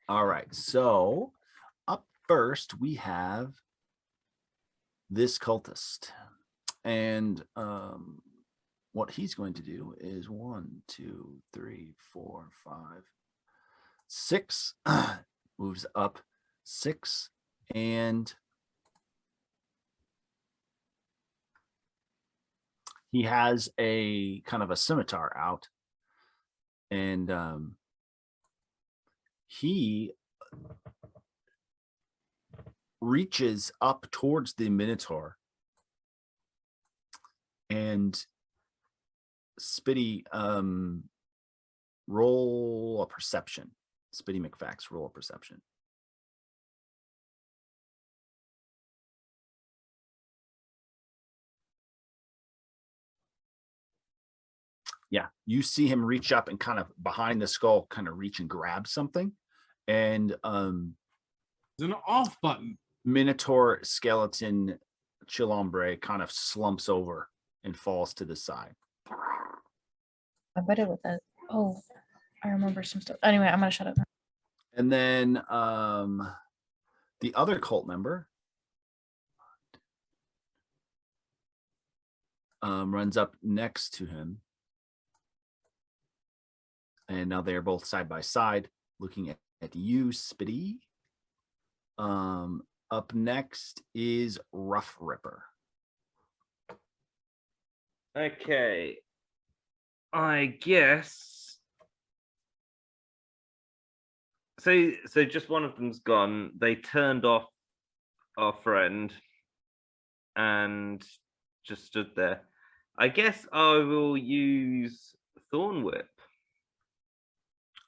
All right, so up first we have this cultist, and what he's going to do is 1, 2, 3, 4, 5, 6 moves up 6, and he has a kind of a scimitar out, and he reaches up towards the Minotaur, and Spitty, roll a perception. Spitty McFax, roll a perception. Yeah, you see him reach up and kind of behind the skull, kind of reach and grab something, and
There's an off button.
Minotaur skeleton Chillhombre kind of slumps over and falls to the side.
I bet it with that. Oh, I remember some stuff. Anyway, I'm gonna shut up now.
And then the other cult member runs up next to him. And now they are both side by side looking at you, Spitty. Up next is Rough Ripper.
Okay. I guess. So just one of them's gone. They turned off our friend and just stood there. I guess I will use Thorn Whip.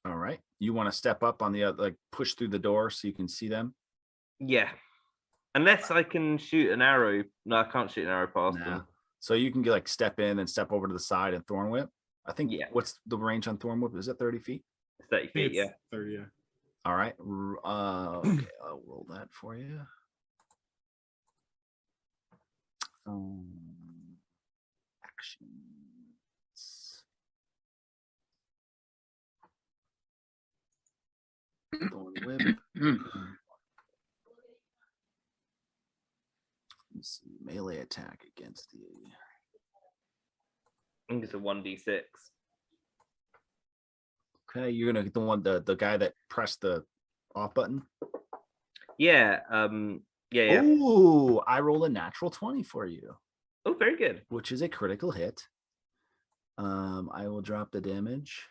All right. You want to step up on the other, like push through the door so you can see them?
Yeah. Unless I can shoot an arrow. No, I can't shoot an arrow past them.
So you can like step in and step over to the side and Thorn Whip. I think,
Yeah.
What's the range on Thorn Whip? Is it 30 feet?
30 feet, yeah.
30, yeah.
All right. Okay, I'll roll that for you. Actions. Thorn Whip. Let's see. melee attack against the.
I think it's a 1d6.
Okay, you're gonna get the guy that pressed the off button.
Yeah. Yeah.
Ooh, I rolled a natural 20 for you,
Oh, very good.
which is a critical hit. I will drop the damage.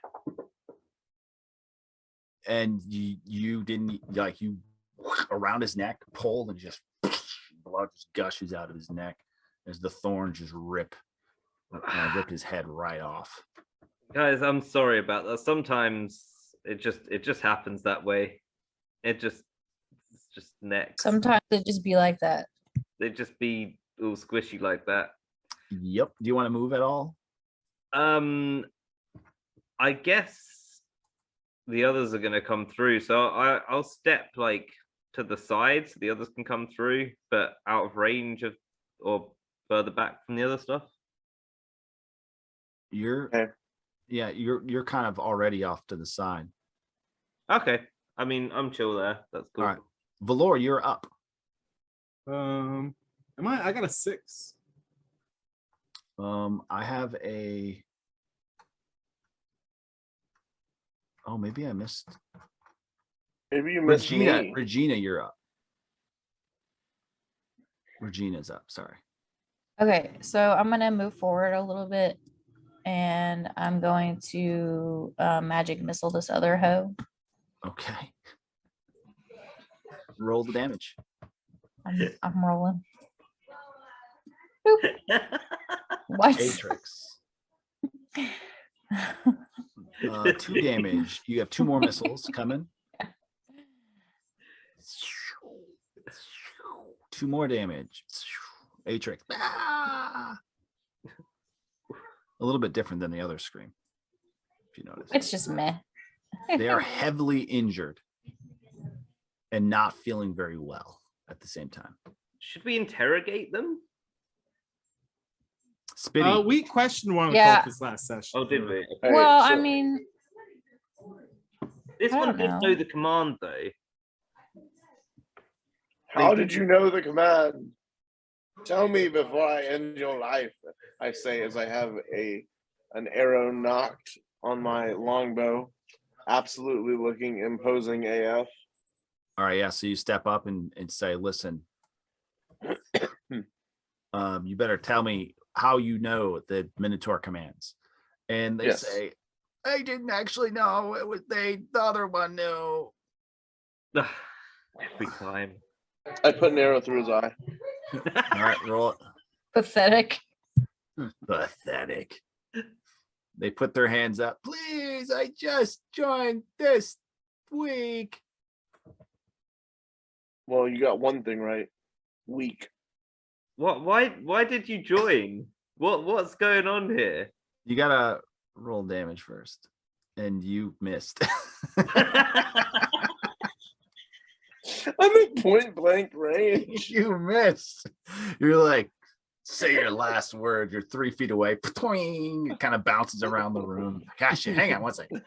And you didn't like you around his neck, pulled, and just blood just gushes out of his neck as the thorns just rip his head right off.
Guys, I'm sorry about that. Sometimes it just happens that way. It's just necks.
Sometimes it just be like that.
They just be all squishy like that.
Yep. Do you want to move at all?
I guess the others are going to come through, so I'll step like to the side so the others can come through, but out of range of or further back from the other stuff.
You're kind of already off to the side.
Okay, I mean I'm chill there. That's cool.
All right, Valor, you're up.
I got a 6.
I have a. Oh, maybe I missed.
Maybe you missed me.
Regina, you're up. Regina's up. Sorry.
Okay, so I'm gonna move forward a little bit, and I'm going to magic missile this other hoe.
Okay. Roll the damage.
I'm rolling. Boop. What?
Atrix. 2 damage. You have 2 more missiles coming. 2 more damage. Atrix. Ah! A little bit different than the other scream, if you notice.
It's just meh.
They are heavily injured and not feeling very well at the same time.
Should we interrogate them?
Spitty.
We questioned one of the
Yeah.
cultists last session.
Oh, did we?
Hey,
Well,
so-
I mean,
This
I
one
don't
did
know.
know the command though.
How did you know the command? Tell me before I end your life. I say as I have an arrow knocked on my longbow, absolutely looking imposing AF.
All right, yeah. So you step up and say, listen, you better tell me how you know the Minotaur commands. And they
Yes.
say, I didn't actually know. It was the other one knew.
Every time.
I put an arrow through his eye.
All right, roll it.
pathetic.
Pathetic. They put their hands up. Please, I just joined this week.
Well, you got one thing right. Weak.
What? Why did you join? What's going on here?
You gotta roll damage first. And you missed.
I'm at point blank range.
You missed. You're like, say your last word. You're 3 feet away. It kind of bounces around the room. Gosh, hang on one second.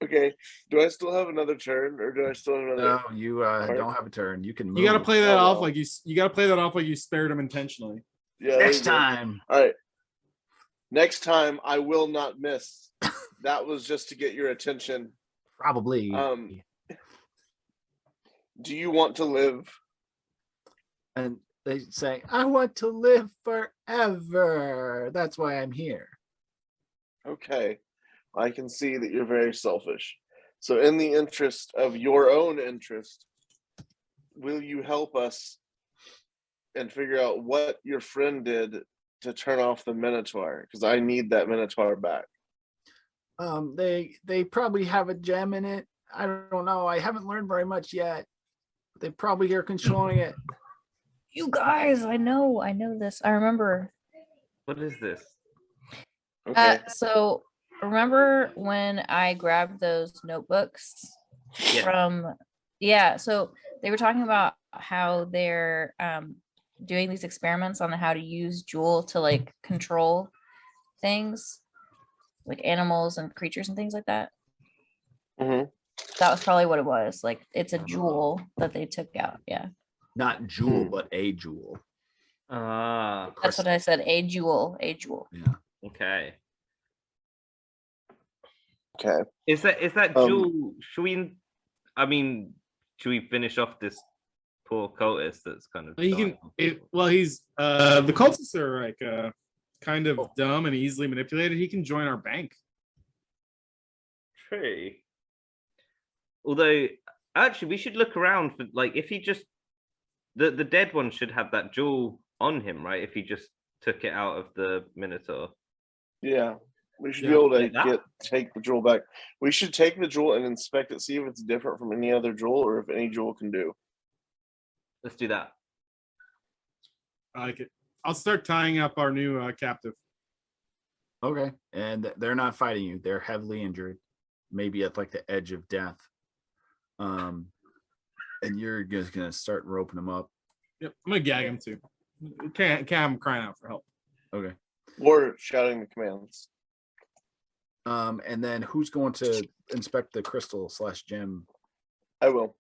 Okay. Do I still have another turn, or do I still have another?
No, you don't have a turn. You can move.
You got to play that
Oh,
off
well.
like you got to play that off like you spared him intentionally.
Yeah. there
Next
you go.
time.
All right. Next time, I will not miss. That was just to get your attention.
Probably.
Do you want to live?
And they say, I want to live forever. That's why I'm here.
Okay. I can see that you're very selfish. So, in the interest of your own interest, will you help us and figure out what your friend did to turn off the Minotaur? Because I need that Minotaur back.
They probably have a gem in it. I don't know. I haven't learned very much yet. They probably are controlling it.
You guys, I know this. I remember.
What is this?
Okay.
So remember when I grabbed those notebooks from? Yeah. So they were talking about how they're doing these experiments on how to use Jewel to like control things, like animals and creatures and things like that.
Mhm.
That was probably what it was. Like it's a jewel that they took out. Yeah.
Not jewel, but a jewel.
Ah,
That's what I said. A jewel. A jewel.
Yeah.
okay.
Okay.
Is that jewel? Should we? I mean, should we finish off this poor cultist that's kind of?
He can. He's the cultists are like kind of dumb and easily manipulated. He can join our bank.
True. Although, actually, we should look around for like if he just the dead one should have that jewel on him, right? If he just took it out of the Minotaur.
Yeah. We should be able to take the jewel back. We should take the jewel and inspect it, see if it's different from any other jewel or if any jewel can do.
Let's do that.
I like it. I'll start tying up our new captive.
Okay. And they're not fighting you. They're heavily injured, maybe at like the edge of death. And you're just gonna start roping them up.
Yep, I'm gonna gag him too. Can't have him crying out for help.
Okay.
Or shouting the commands.
And then who's going to inspect the crystal / gem?
I will.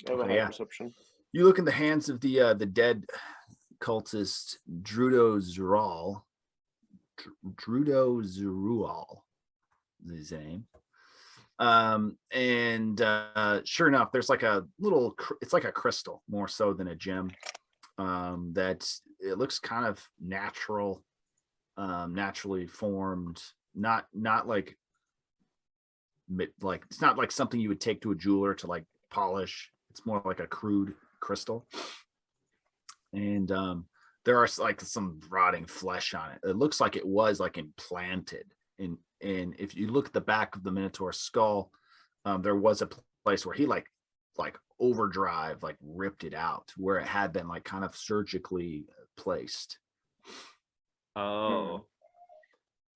I have a
Okay,
high
yeah.
perception.
You look in the hands of the dead cultist Drudo Zerual. Drudo Zerual is his name. And sure enough, there's like a little. It's like a crystal more so than a gem. That it looks kind of natural, naturally formed. Not like it's not like something you would take to a jeweler to like polish. It's more like a crude crystal. And there are like some rotting flesh on it. It looks like it was like implanted in. And if you look at the back of the Minotaur skull, there was a place where he like overdrive, like ripped it out where it had been like kind of surgically placed.
Oh.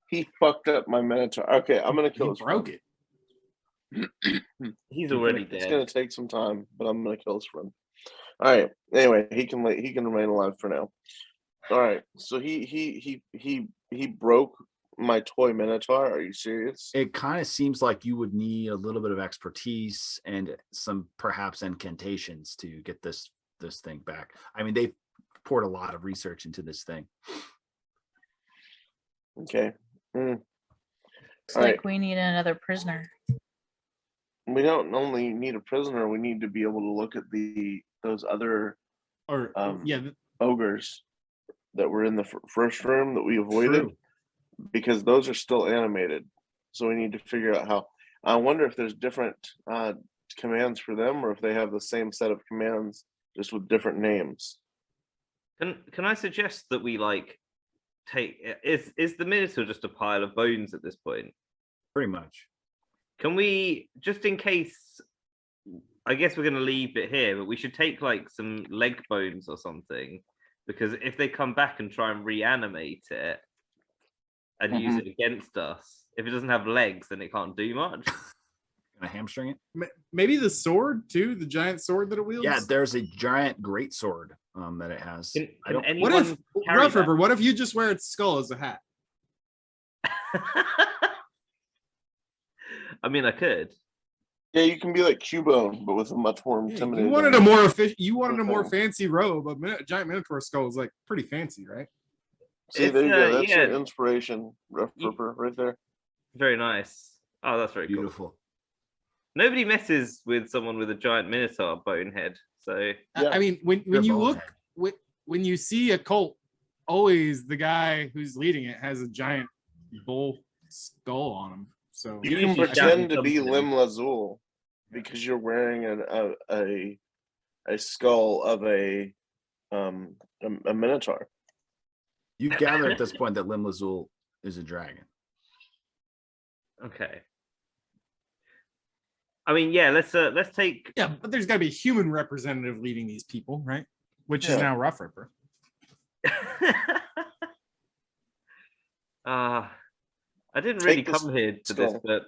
He fucked up my Minotaur. Okay, I'm gonna kill his
Broke
friend.
it.
He's already
It's
dead.
gonna take some time, but I'm gonna kill his friend. All right. Anyway, he can remain alive for now. All right. So he broke my toy Minotaur. Are you serious?
It kind of seems like you would need a little bit of expertise and some perhaps incantations to get this thing back. I mean, they've poured a lot of research into this thing.
Okay.
Looks
All
like
right.
we need another prisoner.
We don't only need a prisoner. We need to be able to look at those other
Or
ogres that were in the first room that we avoided.
True.
Because those are still animated. So we need to figure out how. I wonder if there's different commands for them or if they have the same set of commands just with different names.
Can I suggest that we like take is the Minotaur just a pile of bones at this point?
Pretty much.
Can we, just in case, I guess we're going to leave it here, but we should take like some leg bones or something, because if they come back and try and reanimate it and use it against us, if it doesn't have legs, then it can't do much.
Gonna hamstring it.
maybe the sword too, the giant sword that it wields.
Yeah, there's a giant great sword that it has.
What if Rough River? What if you just wear its skull as a hat?
I mean, I could.
Yeah, you can be like Cubone, but with a much more intimidating.
You wanted a more efficient. You wanted a more fancy robe. A giant Minotaur skull is like pretty fancy, right?
See, there you go. That's your inspiration, Rough Ripper, right there.
Very nice. Oh, that's very
beautiful.
Cool. Nobody messes with someone with a giant Minotaur bone head. So
yeah.
I mean, when you look when you see a cult, always the guy who's leading it has a giant bull skull on him. So
you can pretend to be Lim Lazul because you're wearing a skull of a Minotaur.
You've gathered at this point that Lim Lazul is a dragon.
Okay. I mean, yeah, let's take.
Yeah, but there's got to be a human representative leading these people, right? Which is now Rough Ripper.
I didn't really come here to this, but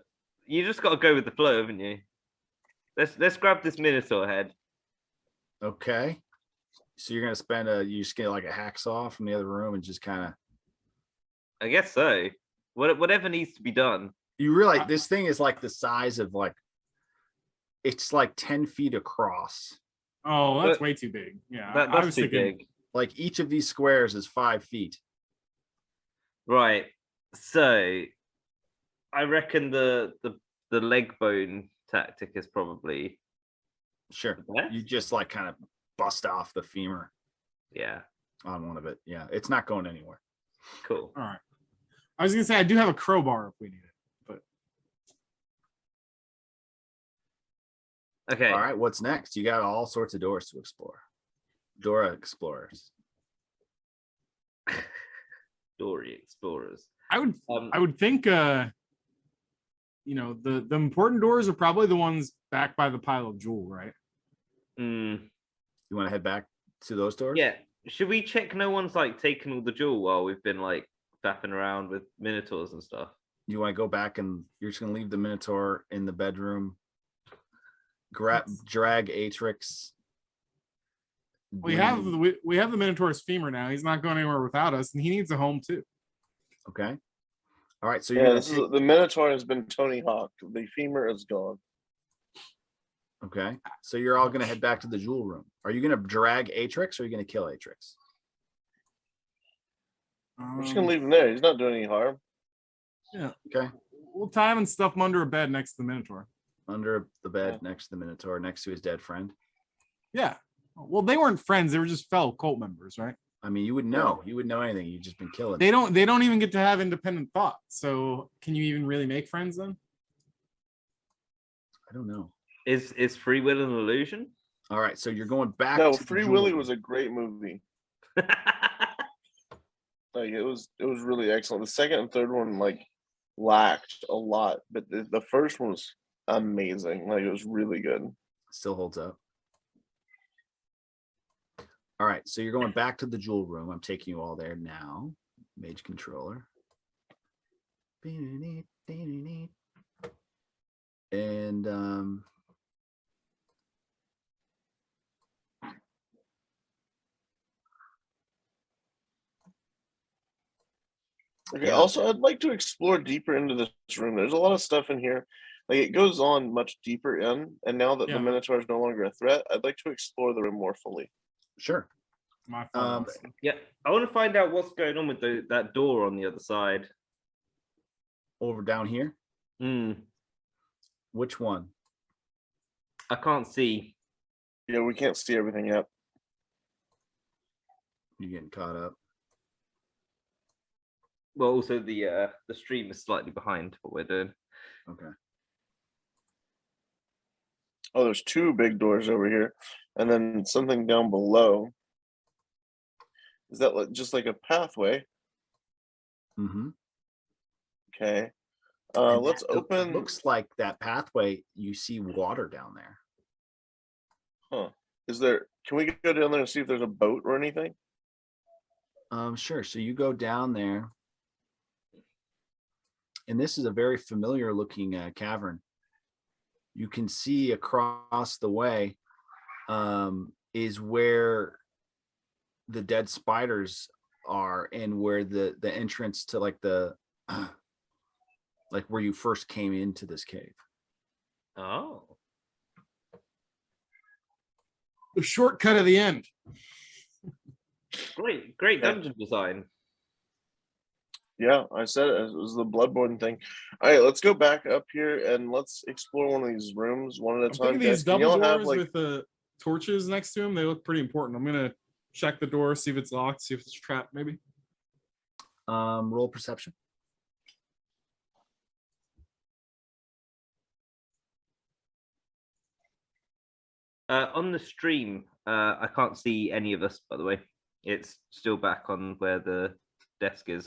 you just got to go with the flow, haven't you? Let's grab this Minotaur head.
Okay. So you're gonna you just get like a hacksaw from the other room and just kind of.
I guess so. Whatever needs to be done.
You realize this thing is like the size of like. It's like 10 feet across.
Oh, that's
But
way too big. Yeah,
That,
I
that's
was
too
thinking.
big.
Like each of these squares is 5 feet.
Right. So I reckon the leg bone tactic is probably
Sure.
the best.
You just like kind of bust off the femur
Yeah.
on one of it. Yeah, it's not going anywhere.
Cool.
All right. I was gonna say I do have a crowbar if we need it, but
Okay.
All right, what's next? You got all sorts of doors to explore. Dora explorers.
Dory explorers.
I would
Um,
I would think you know, the important doors are probably the ones back by the pile of jewel, right?
mm,
You want to head back to those doors?
yeah. Should we check no one's like taken all the jewel while we've been like faffing around with minotaurs and stuff?
You want to go back and you're just gonna leave the Minotaur in the bedroom, drag Atrix.
We have the Minotaur's femur now. He's not going anywhere without us, and he needs a home too.
Okay. All right. So you're
Yeah,
gonna
this is the Minotaur has been Tony Hawk. The femur is gone.
okay. So you're all gonna head back to the jewel room. Are you gonna drag Atrix or are you gonna kill Atrix?
I'm just gonna leave him there. He's not doing any harm.
Yeah.
Okay.
We'll tie him and stuff him under a bed next to the Minotaur.
Under the bed next to the Minotaur, next to his dead friend.
Yeah. Well, they weren't friends. They were just fellow cult members, right?
I mean, you would know. You would know anything. You've just been killing.
They don't even get to have independent thought. So can you even really make friends then?
I don't know.
Is free will an illusion?
All right. So you're going back.
No,
to the
Free
jewel
Willy
room.
was a great movie. Like it was really excellent. The second and third one like lacked a lot, but the first one was amazing. Like it was really good.
Still holds up. All right, so you're going back to the jewel room. I'm taking you all there now. Mage controller. And
Okay.
Yeah.
Also, I'd like to explore deeper into this room. There's a lot of stuff in here. Like it goes on much deeper in, and now that
Yeah.
the Minotaur is no longer a threat, I'd like to explore the room more fully.
sure.
My fault.
Yeah. I want to find out what's going on with that door on the other side.
Over down here.
Hmm.
Which one?
I can't see.
Yeah, we can't see everything yet.
You're getting caught up.
Well, also the stream is slightly behind what we're doing.
Okay.
Oh, there's two big doors over here, and then something down below. Is that just like a pathway?
Mm-hmm.
Okay.
And
Let's
it
open.
looks like that pathway. You see water down there.
Huh. Is there? Can we go down there and see if there's a boat or anything?
Sure. So you go down there, and this is a very familiar looking cavern. You can see across the way is where the dead spiders are, and where the entrance to like the like where you first came into this cave.
Oh.
The shortcut of the end.
Great dungeon design.
Yeah, I said it. It was the Bloodborne thing. All right, let's go back up here and let's explore one of these rooms one at a
I'm
time.
thinking these
Guys, can
double
y'all have
doors
like
with the torches next to them. They look pretty important. I'm gonna check the door, see if it's locked, see if it's trapped, maybe.
Roll perception.
On the stream, I can't see any of us, by the way. It's still back on where the desk is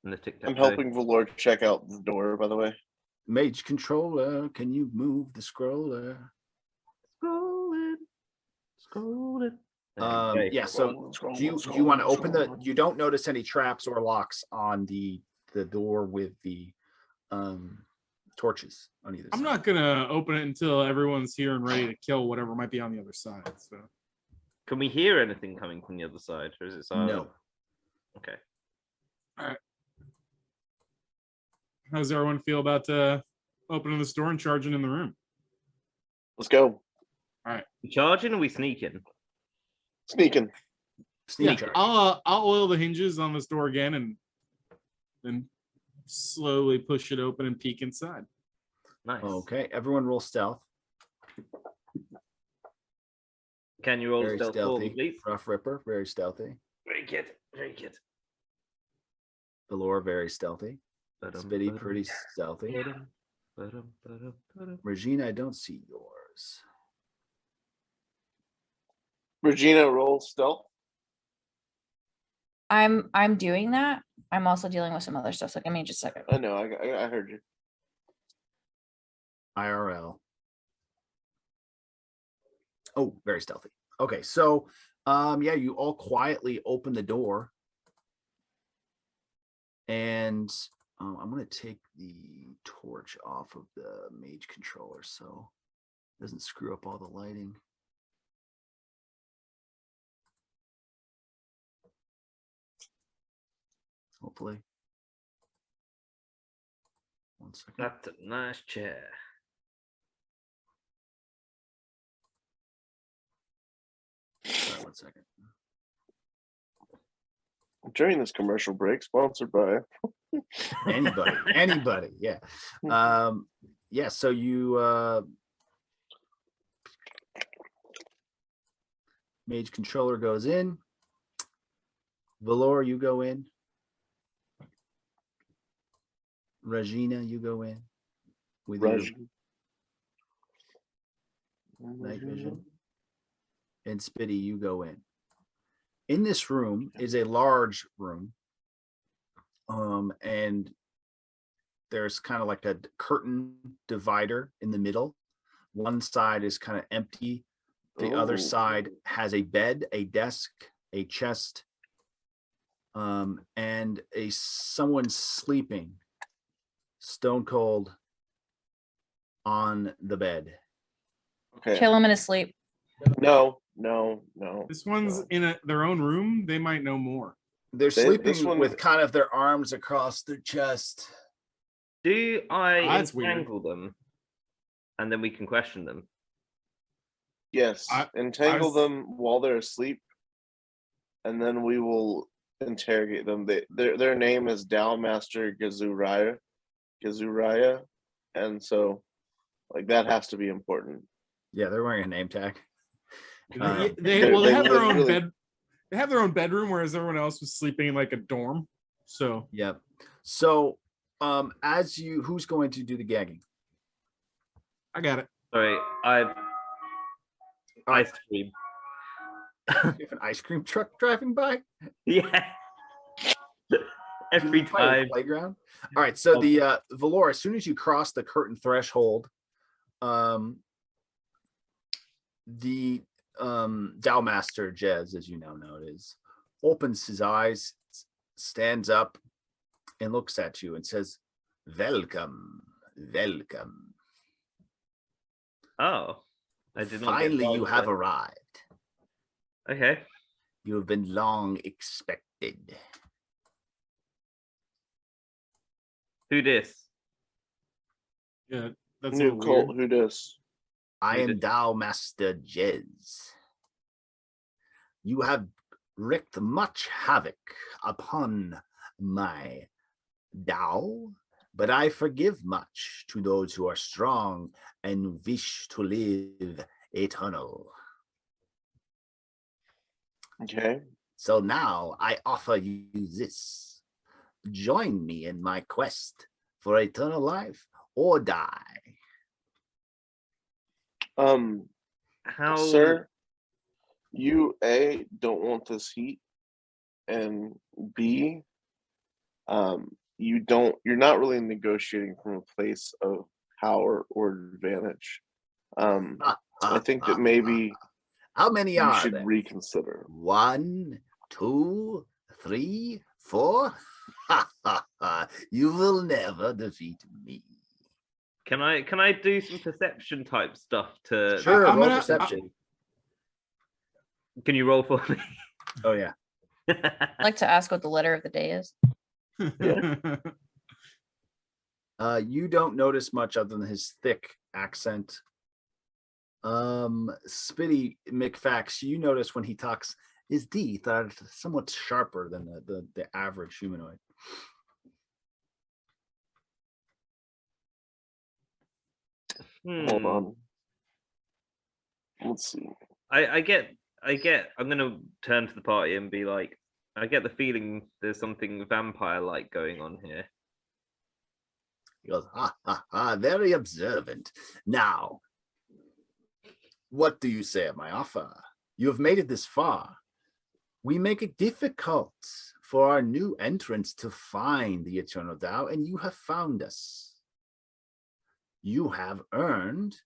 and the tic-tac-toe.
I'm helping Valor check out the door, by the way.
Mage controller, can you move the scroller?
Scrolling.
Yeah, so do you want to open the, you don't notice any traps or locks on the door with the torches on either
I'm
side.
not gonna open it until everyone's here and ready to kill whatever might be on the other side. So
Can we hear anything coming from the other side, or is it silent?
No.
Okay.
how does everyone feel about opening this door and charging in the room?
Let's go.
We charging or we sneaking?
Sneaking.
Sneak
Yeah,
charge.
I'll oil the hinges on this door again and then slowly push it open and peek inside.
Nice.
Okay, everyone roll stealth.
Can you roll
Very
stealth for me,
stealthy.
please?
Rough Ripper, very stealthy.
Very good. Very good.
Valor, very stealthy. Spitty, pretty stealthy. Regina, I don't see yours.
Regina, roll stealth.
I'm doing that. I'm also dealing with some other stuff. So give me just a second.
I know. I heard you.
IRL. Oh, very stealthy. Okay, so yeah, you all quietly open the door. And I'm going to take the torch off of the mage controller so it doesn't screw up all the lighting. Hopefully. 1 second.
That's a nice chair.
Sorry, 1 second.
During this commercial break, sponsored by
Anybody, yeah. Yeah, so you mage controller goes in. Valor, you go in. Regina, you go in with your night vision. And Spitty, you go in. In this room is a large room. And there's kind of like a curtain divider in the middle. One side is kind of empty. The other side has a bed, a desk, a chest, and someone sleeping stone cold on the bed.
Okay.
Kill him in his sleep.
No.
This one's in their own room. They might know more.
They're
This
sleeping
one-
with kind of their arms across their chest.
Do I
That's weird.
entangle them and then we can question them?
Yes. Entangle
I was-
them while they're asleep, and then we will interrogate them. Their name is Dalmaster Gazuraya, and so like that has to be important.
Yeah, they're wearing a name tag.
They
Um,
they have their own bed. They have their own bedroom, whereas everyone else was sleeping in like a dorm. So
Yep. So, who's going to do the gagging?
I got it.
Sorry, ice cream.
You have an ice cream truck driving by?
Yeah. Every
By a
time.
playground. All right. So the Valor, as soon as you cross the curtain threshold, the Dowmaster Jez, as you now know it is, opens his eyes, stands up, and looks at you and says, "Welcome, welcome.
Oh, I did not.
Finally, you
get
have
that.
arrived.
Okay.
You have been long expected."
Who this?
Yeah, that's a
New
little
cult.
weird.
Who does?
I am
did-
Dowmaster Jez. You have wreaked much havoc upon my Dao, but I forgive much to those who are strong and wish to live eternal.
Okay.
So now I offer you this. Join me in my quest for eternal life or die.
How?
Sir, you A, don't want this heat, and B, you're not really negotiating from a place of power or advantage. I think that maybe
How many
you
are
should
there?
reconsider.
1, 2, 3, 4. You will never defeat me.
Can I do some perception type stuff to?
Sure,
I'm
roll
gonna-
perception.
Can you roll for me?
Oh yeah.
I'd like to ask what the letter of the day is.
You don't notice much other than his thick accent. Spitty McFax, you notice when he talks, his teeth are somewhat sharper than the average humanoid.
Hold on. Let's see.
I get. I'm gonna turn to the party and be like, I get the feeling there's something vampire-like going on here.
He goes, ha, ha, ha, very observant. Now, what do you say of my offer? You have made it this far. We make it difficult for our new entrants to find the Eternal Tao, and you have found us. You have earned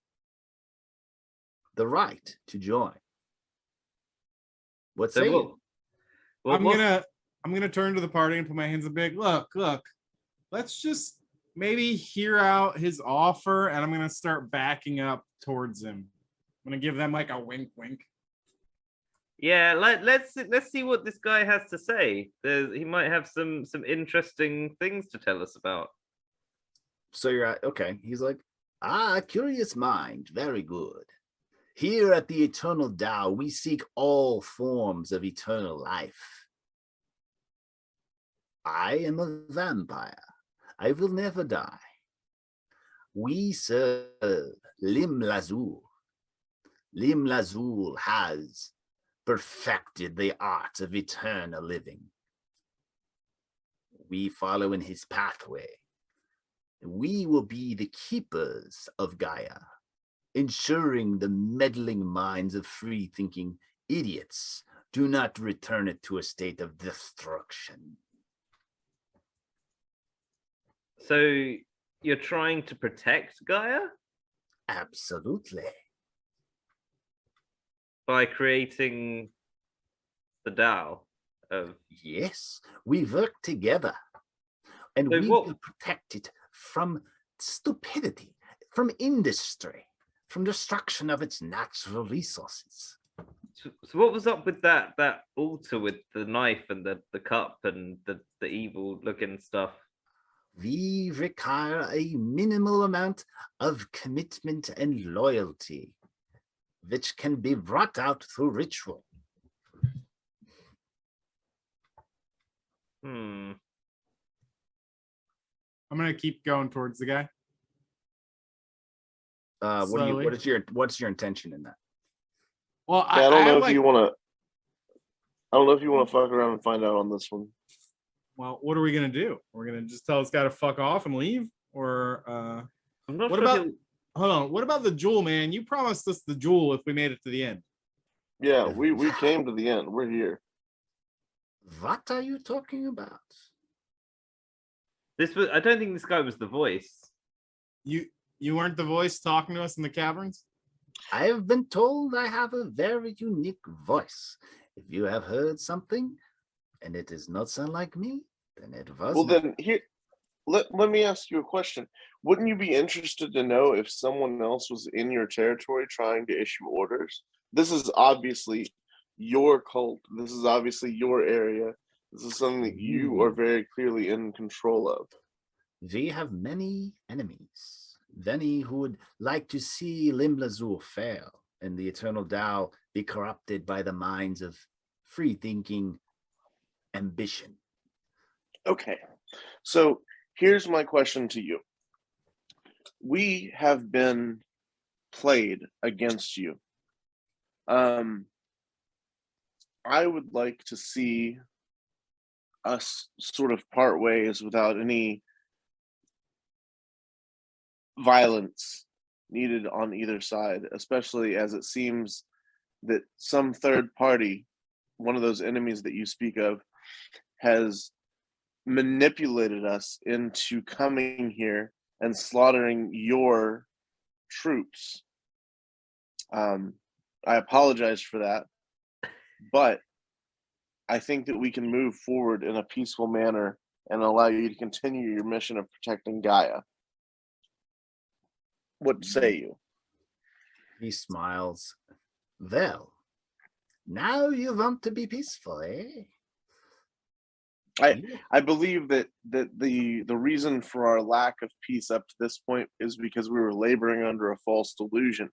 the right to join. What say you?
I'm gonna turn to the party and put my hands up big. Look, let's just maybe hear out his offer, and I'm gonna start backing up towards him. I'm gonna give them like a wink.
Yeah, let's see what this guy has to say. He might have some interesting things to tell us about.
So you're at, okay. He's like, curious mind. Very good. Here at the Eternal Tao, we seek all forms of eternal life. I am a vampire. I will never die. We serve Lim Lazul. Lim Lazul has perfected the art of eternal living. We follow in his pathway. We will be the keepers of Gaia, ensuring the meddling minds of free-thinking idiots do not return it to a state of destruction.
So you're trying to protect Gaia?
Absolutely.
By creating the Tao of...
Yes, we work together. And
So
we will protect it from stupidity, from industry, from destruction of its natural resources.
So what was up with that altar with the knife and the cup and the evil looking stuff?
We require a minimal amount of commitment and loyalty, which can be brought out through ritual.
Hmm.
I'm gonna keep going towards the guy.
What's your intention in that?
Well,
I don't know if
like,
you want to. I don't know if you want to fuck around and find out on this one.
well, what are we gonna do? We're gonna just tell this guy to fuck off and leave, or
I'm not
what
sure
about? Hold on. What about the jewel, man? You promised us the jewel if we made it to the end.
Yeah, we came to the end. We're here.
What are you talking about?
I don't think this guy was the voice.
You weren't the voice talking to us in the caverns?
I have been told I have a very unique voice. If you have heard something and it does not sound like me, then it was.
Well, then here, let me ask you a question. Wouldn't you be interested to know if someone else was in your territory trying to issue orders? This is obviously your cult. This is obviously your area. This is something that you are very clearly in control of.
We have many enemies. Many who would like to see Lim Lazul fail and the Eternal Tao be corrupted by the minds of free-thinking ambition.
Okay, so here's my question to you. We have been played against you. I would like to see us sort of part ways without any violence needed on either side, especially as it seems that some third party, one of those enemies that you speak of, has manipulated us into coming here and slaughtering your troops. I apologize for that, but I think that we can move forward in a peaceful manner and allow you to continue your mission of protecting Gaia. What say you?
He smiles. Well, now you want to be peaceful, eh?
I believe that the reason for our lack of peace up to this point is because we were laboring under a false delusion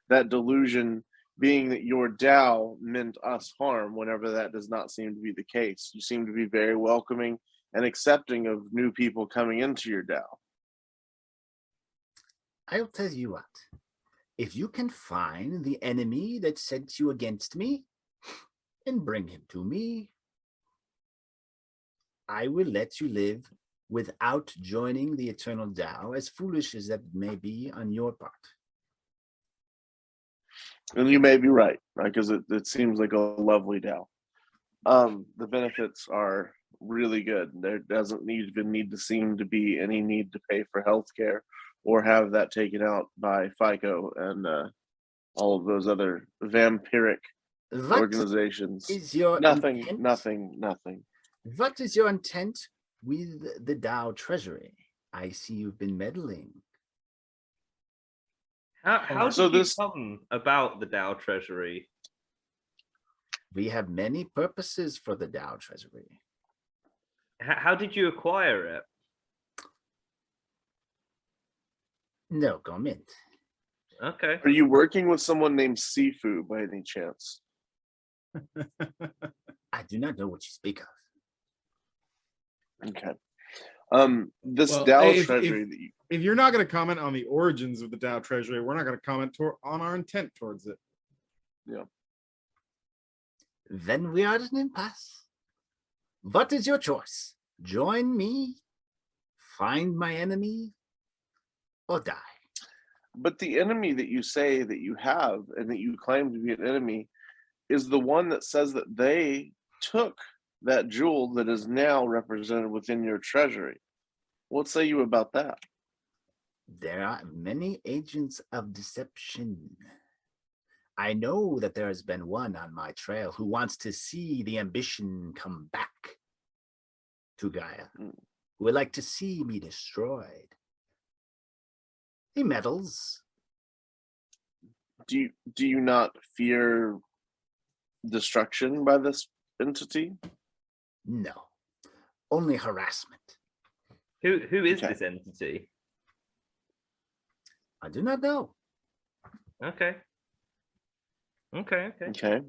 that delusion being that your Tao meant us harm whenever that does not seem to be the case. You seem to be very welcoming and accepting of new people coming into your Tao.
I'll tell you what. If you can find the enemy that sent you against me and bring him to me, I will let you live without joining the eternal Tao, as foolish as that may be on your part.
And you may be right, because it seems like a lovely Tao. The benefits are really good. There doesn't even need to seem to be any need to pay for healthcare or have that taken out by FICO and all of those other vampiric organizations.
Is your
nothing,
intent?
nothing.
What is your intent with the Tao treasury? I see you've been meddling.
How did you come about the Tao treasury?
We have many purposes for the Tao treasury.
How did you acquire it?
No comment.
Okay.
Are you working with someone named Sifu by any chance?
I do not know what you speak of.
Okay. This
Well,
Tao
if-
treasury
if-
that you,
If you're not going to comment on the origins of the Tao treasury, we're not going to comment on our intent towards it.
Then we are at an impasse. What is your choice? Join me, find my enemy, or die?
but the enemy that you say that you have and that you claim to be an enemy is the one that says that they took that jewel that is now represented within your treasury. What say you about that?
There are many agents of deception. I know that there has been one on my trail who wants to see the ambition come back to Gaia, who would like to see me destroyed. He meddles.
Do you not fear destruction by this entity?
No, only harassment.
Who is
Okay.
this entity?
I do not know.
Okay. Okay.
Okay.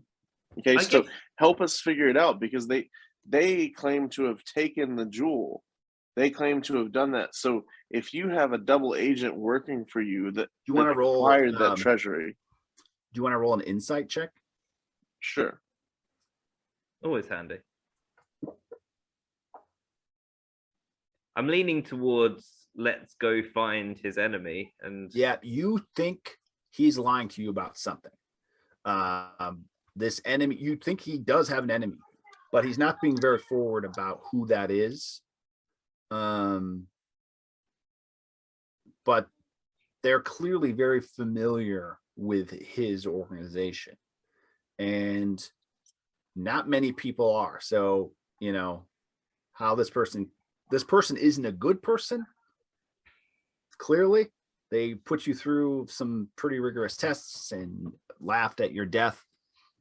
I
So
guess-
help us figure it out, because they claim to have taken the jewel. They claim to have done that. So if you have a double agent working for you that
You want to roll?
acquired that treasury,
Do you want to roll an insight check?
sure.
Always handy. I'm leaning towards let's go find his enemy and
Yeah, you think he's lying to you about something. This enemy, you think he does have an enemy, but he's not being very forward about who that is. But they're clearly very familiar with his organization, and not many people are. So, you know, how this person isn't a good person. Clearly, they put you through some pretty rigorous tests and laughed at your death.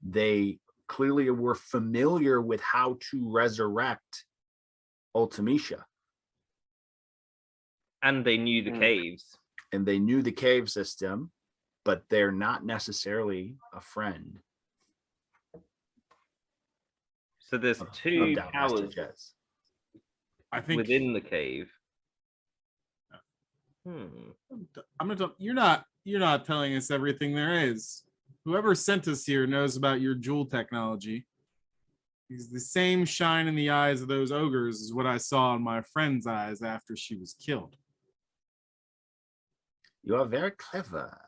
They clearly were familiar with how to resurrect Ultimecia.
and they knew the caves.
And they knew the cave system, but they're not necessarily a friend.
So there's
of
two
Down Master
towers
Jez.
I think
within the cave.
I'm gonna tell you're not telling us everything there is. Whoever sent us here knows about your jewel technology. Because the same shine in the eyes of those ogres is what I saw in my friend's eyes after she was killed.
You are very clever.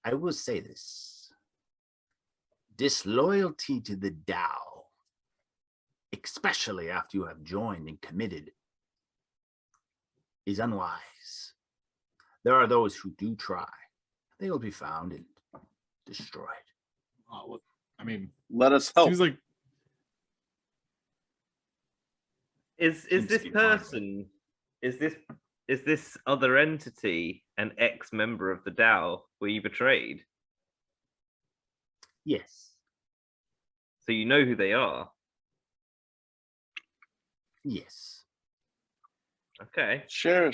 I will say this. Disloyalty to the Tao, especially after you have joined and committed, is unwise. There are those who do try. They will be found and destroyed.
Well, I mean,
Let us help.
seems like
Is
Seems
this
to be fine.
person is this other entity an ex-member of the Tao were you betrayed?
Yes.
So you know who they are.
Yes.
Okay.
Share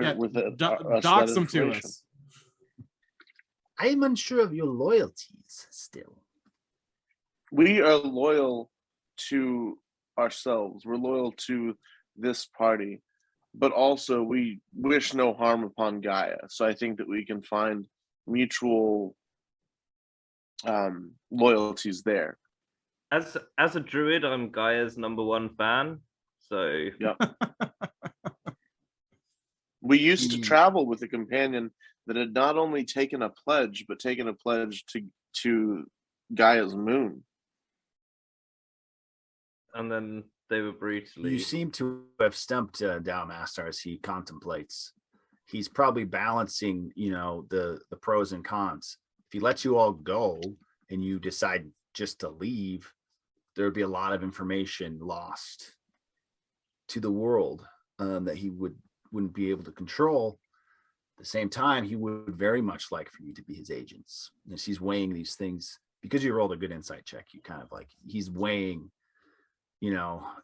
Yeah,
with it.
dox them to us.
I am unsure of your loyalties still.
We are loyal to ourselves. We're loyal to this party, but also we wish no harm upon Gaia. So I think that we can find mutual loyalties there.
As a druid, I'm Gaia's #1 fan. So
Yep. We used to travel with a companion that had not only taken a pledge, but taken a pledge to Gaia's moon.
And then they were brutally.
You seem to have stumped Dowmaster as he contemplates. He's probably balancing, the pros and cons. If he lets you all go and you decide just to leave, there would be a lot of information lost to the world that he wouldn't be able to control. At the same time, he would very much like for you to be his agents. As he's weighing these things, because you rolled a good insight check, you kind of like he's weighing,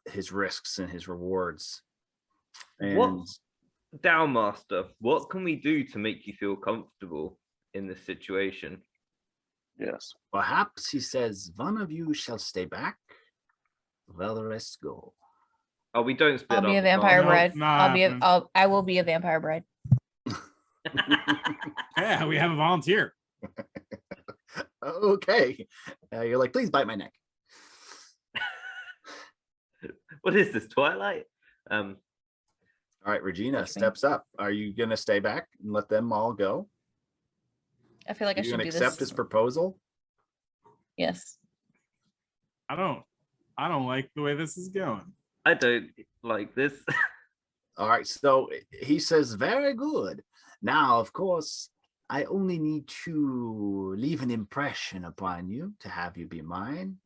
his risks and his rewards. And
What, Dowmaster, what can we do to make you feel comfortable in this situation?
Yes.
perhaps he says, one of you shall stay back, while the rest go.
Oh, we don't split
I'll be
up
a vampire
No,
bride.
not happening.
I will be a vampire bride.
Yeah, we have a volunteer.
Okay. You're like, please bite my neck.
What is this, Twilight?
All right, Regina
Touch me.
steps up. Are you going to stay back and let them all go?
I feel like I
Are you
should
going
do
to accept
this.
his proposal?
Yes.
I don't like the way this is going.
I don't like this.
All right, so he says, very good. Now, of course, I only need to leave an impression upon you to have you be mine.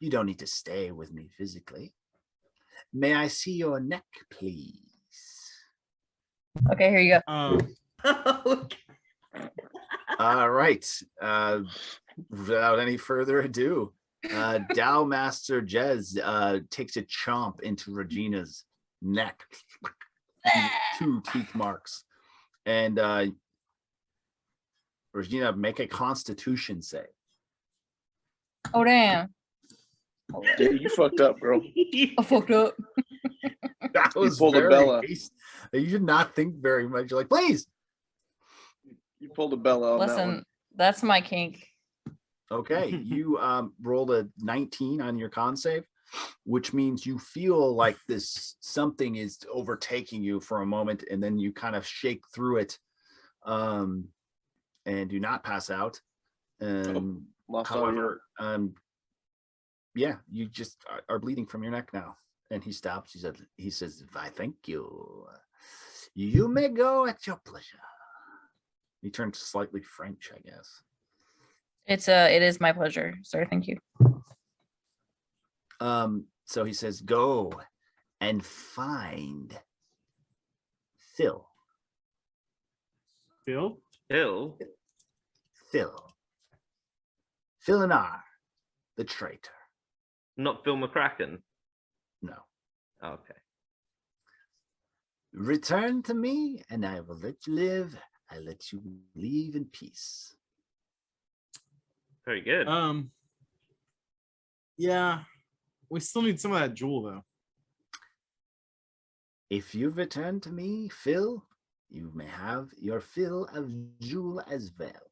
You don't need to stay with me physically. May I see your neck, please?
Okay, here you go.
Okay.
All right. Without any further ado, Dow Master Jez takes a chomp into Regina's neck. 2 teeth marks. And Regina, make a constitution save.
Oh damn.
Yeah, you fucked up, bro.
I fucked up.
That was
pulled a
very
Bella.
hasty. You did not think very much. You're like, please.
You pulled a Bella on that
Listen,
one.
that's my kink.
Okay, you rolled a 19 on your con save, which means you feel like something is overtaking you for a moment, and then you kind of shake through it, and do not pass out.
Lost all your...
However, yeah, you just are bleeding from your neck now. And he stops. He says, "I thank you. You may go at your pleasure." He turns slightly French, I guess.
It is my pleasure, sir. Thank you.
So he says, "Go and find Phil.
Phil?
Phil?
Philinar, the traitor."
Not Phil McCracken?
No.
Okay.
"Return to me, and I will let you live. I let you leave in peace."
Very good.
Yeah. We still need some of that jewel though.
"If you return to me, Phil, you may have your fill of jewel as well."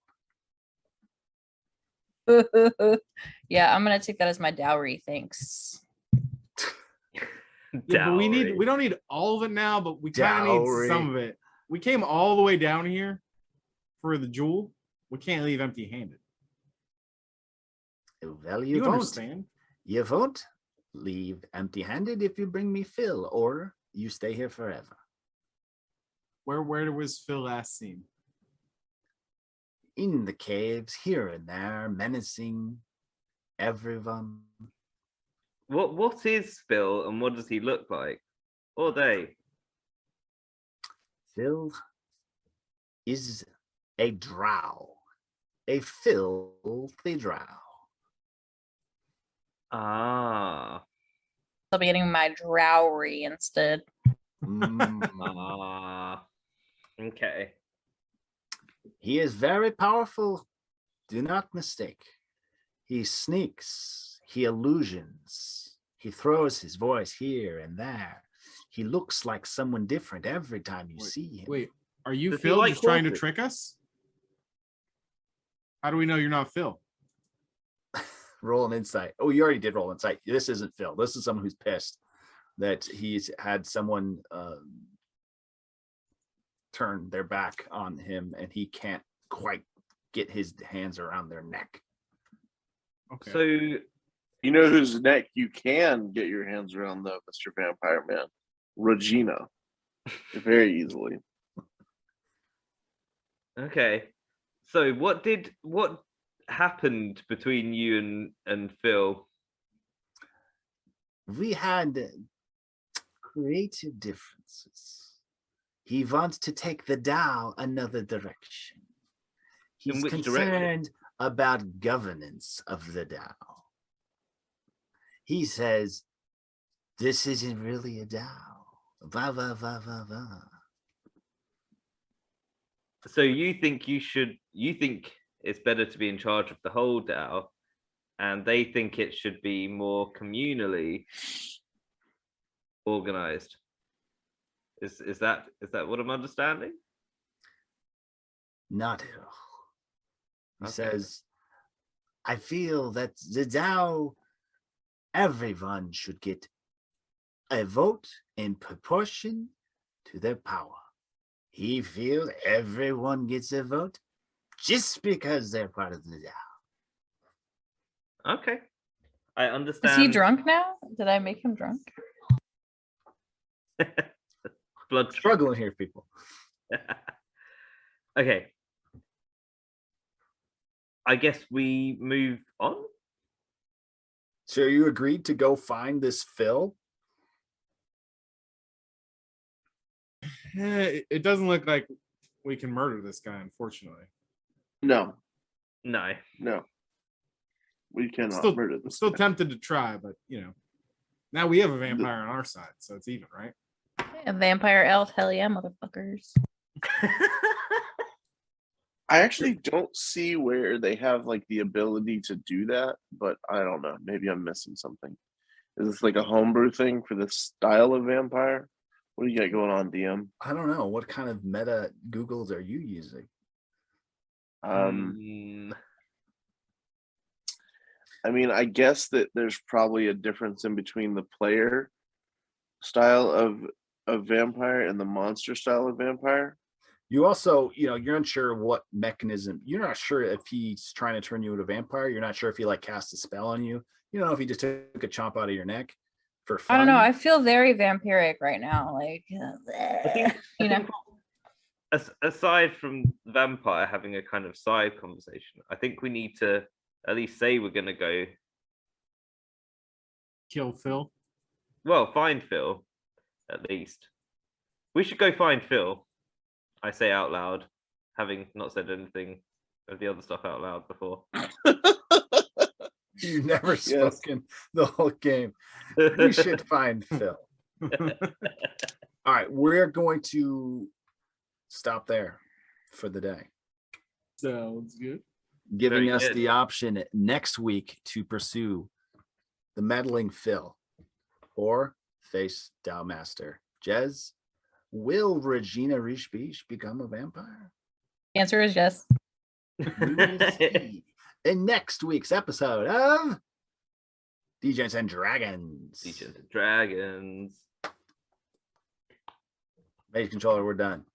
Yeah, I'm gonna take that as my dowry. Thanks.
Yeah, but we
Dowry.
don't need all of it now, but we kind of
Dowry.
need some of it. We came all the way down here for the jewel. We can't leave empty-handed.
Well,
You
won't.
understand?
You won't leave empty-handed if you bring me Phil, or you stay here forever.
Where was Phil last seen?
In the caves, here and there, menacing everyone.
What is Phil and what does he look like? All day.
Phil is a drow, a filthy drow.
Ah.
I'll be getting my dowry instead.
Okay.
He is very powerful. Do not mistake. He sneaks. He illusions. He throws his voice here and there. He looks like someone different every time you see him.
Wait, are you
Does he
Phil
like
just trying to
horses?
trick us? How do we know you're not Phil?
Roll an insight. Oh, you already did roll insight. This isn't Phil. This is someone who's pissed that he's had someone turn their back on him and he can't quite get his hands around their neck.
Okay.
So
You know whose neck you can get your hands around, though, Mr. Vampire Man? Regina. Very easily.
okay. So what happened between you and Phil?
We had creative differences. He wants to take the Tao another direction.
In
He's
which
concerned
direction?
about governance of the Tao. He says, this isn't really a Tao. Va, va, va, va, va.
So you think it's better to be in charge of the whole DAO, and they think it should be more communally organized. Is that what I'm understanding?
Not at all. He
Okay.
says, I feel that the Tao, everyone should get a vote in proportion to their power. He feels everyone gets a vote just because they're part of the Tao.
Okay. I understand.
Is he drunk now? Did I make him drunk?
Blood
Struggling here, people.
Okay. I guess we move on.
So you agreed to go find this Phil?
It doesn't look like we can murder this guy, unfortunately.
No,
No.
no. We cannot
Still,
murder this.
still
guy.
tempted to try, but now we have a vampire on our side, so it's even, right?
A vampire elf, hell yeah, motherfuckers.
I actually don't see where they have like the ability to do that, but I don't know. Maybe I'm missing something. Is this like a homebrew thing for this style of vampire? What do you got going on, DM?
I don't know. What kind of meta Googles are you using?
I mean, I guess that there's probably a difference in between the player style of vampire and the monster style of vampire.
You also, you're unsure what mechanism. You're not sure if he's trying to turn you into a vampire. You're not sure if he like cast a spell on you. You don't know if he just took a chomp out of your neck for fun.
I don't know. I feel very vampiric right now. Like,
I think aside from vampire having a kind of side conversation, I think we need to at least say we're going to go.
Kill Phil.
Well, find Phil, at least. We should go find Phil. I say out loud, having not said anything of the other stuff out loud before.
You've never spoken the whole game. We should find Phil. All right, we're going to stop there for the day.
Sounds good.
Giving
Very
us
good.
the option next week to pursue the meddling Phil or face Dow Master. Jez, will Regina Rishbish become a vampire?
answer is yes.
We will see in next week's episode of DJs and Dragons.
Dragons.
Mage Controller, we're done.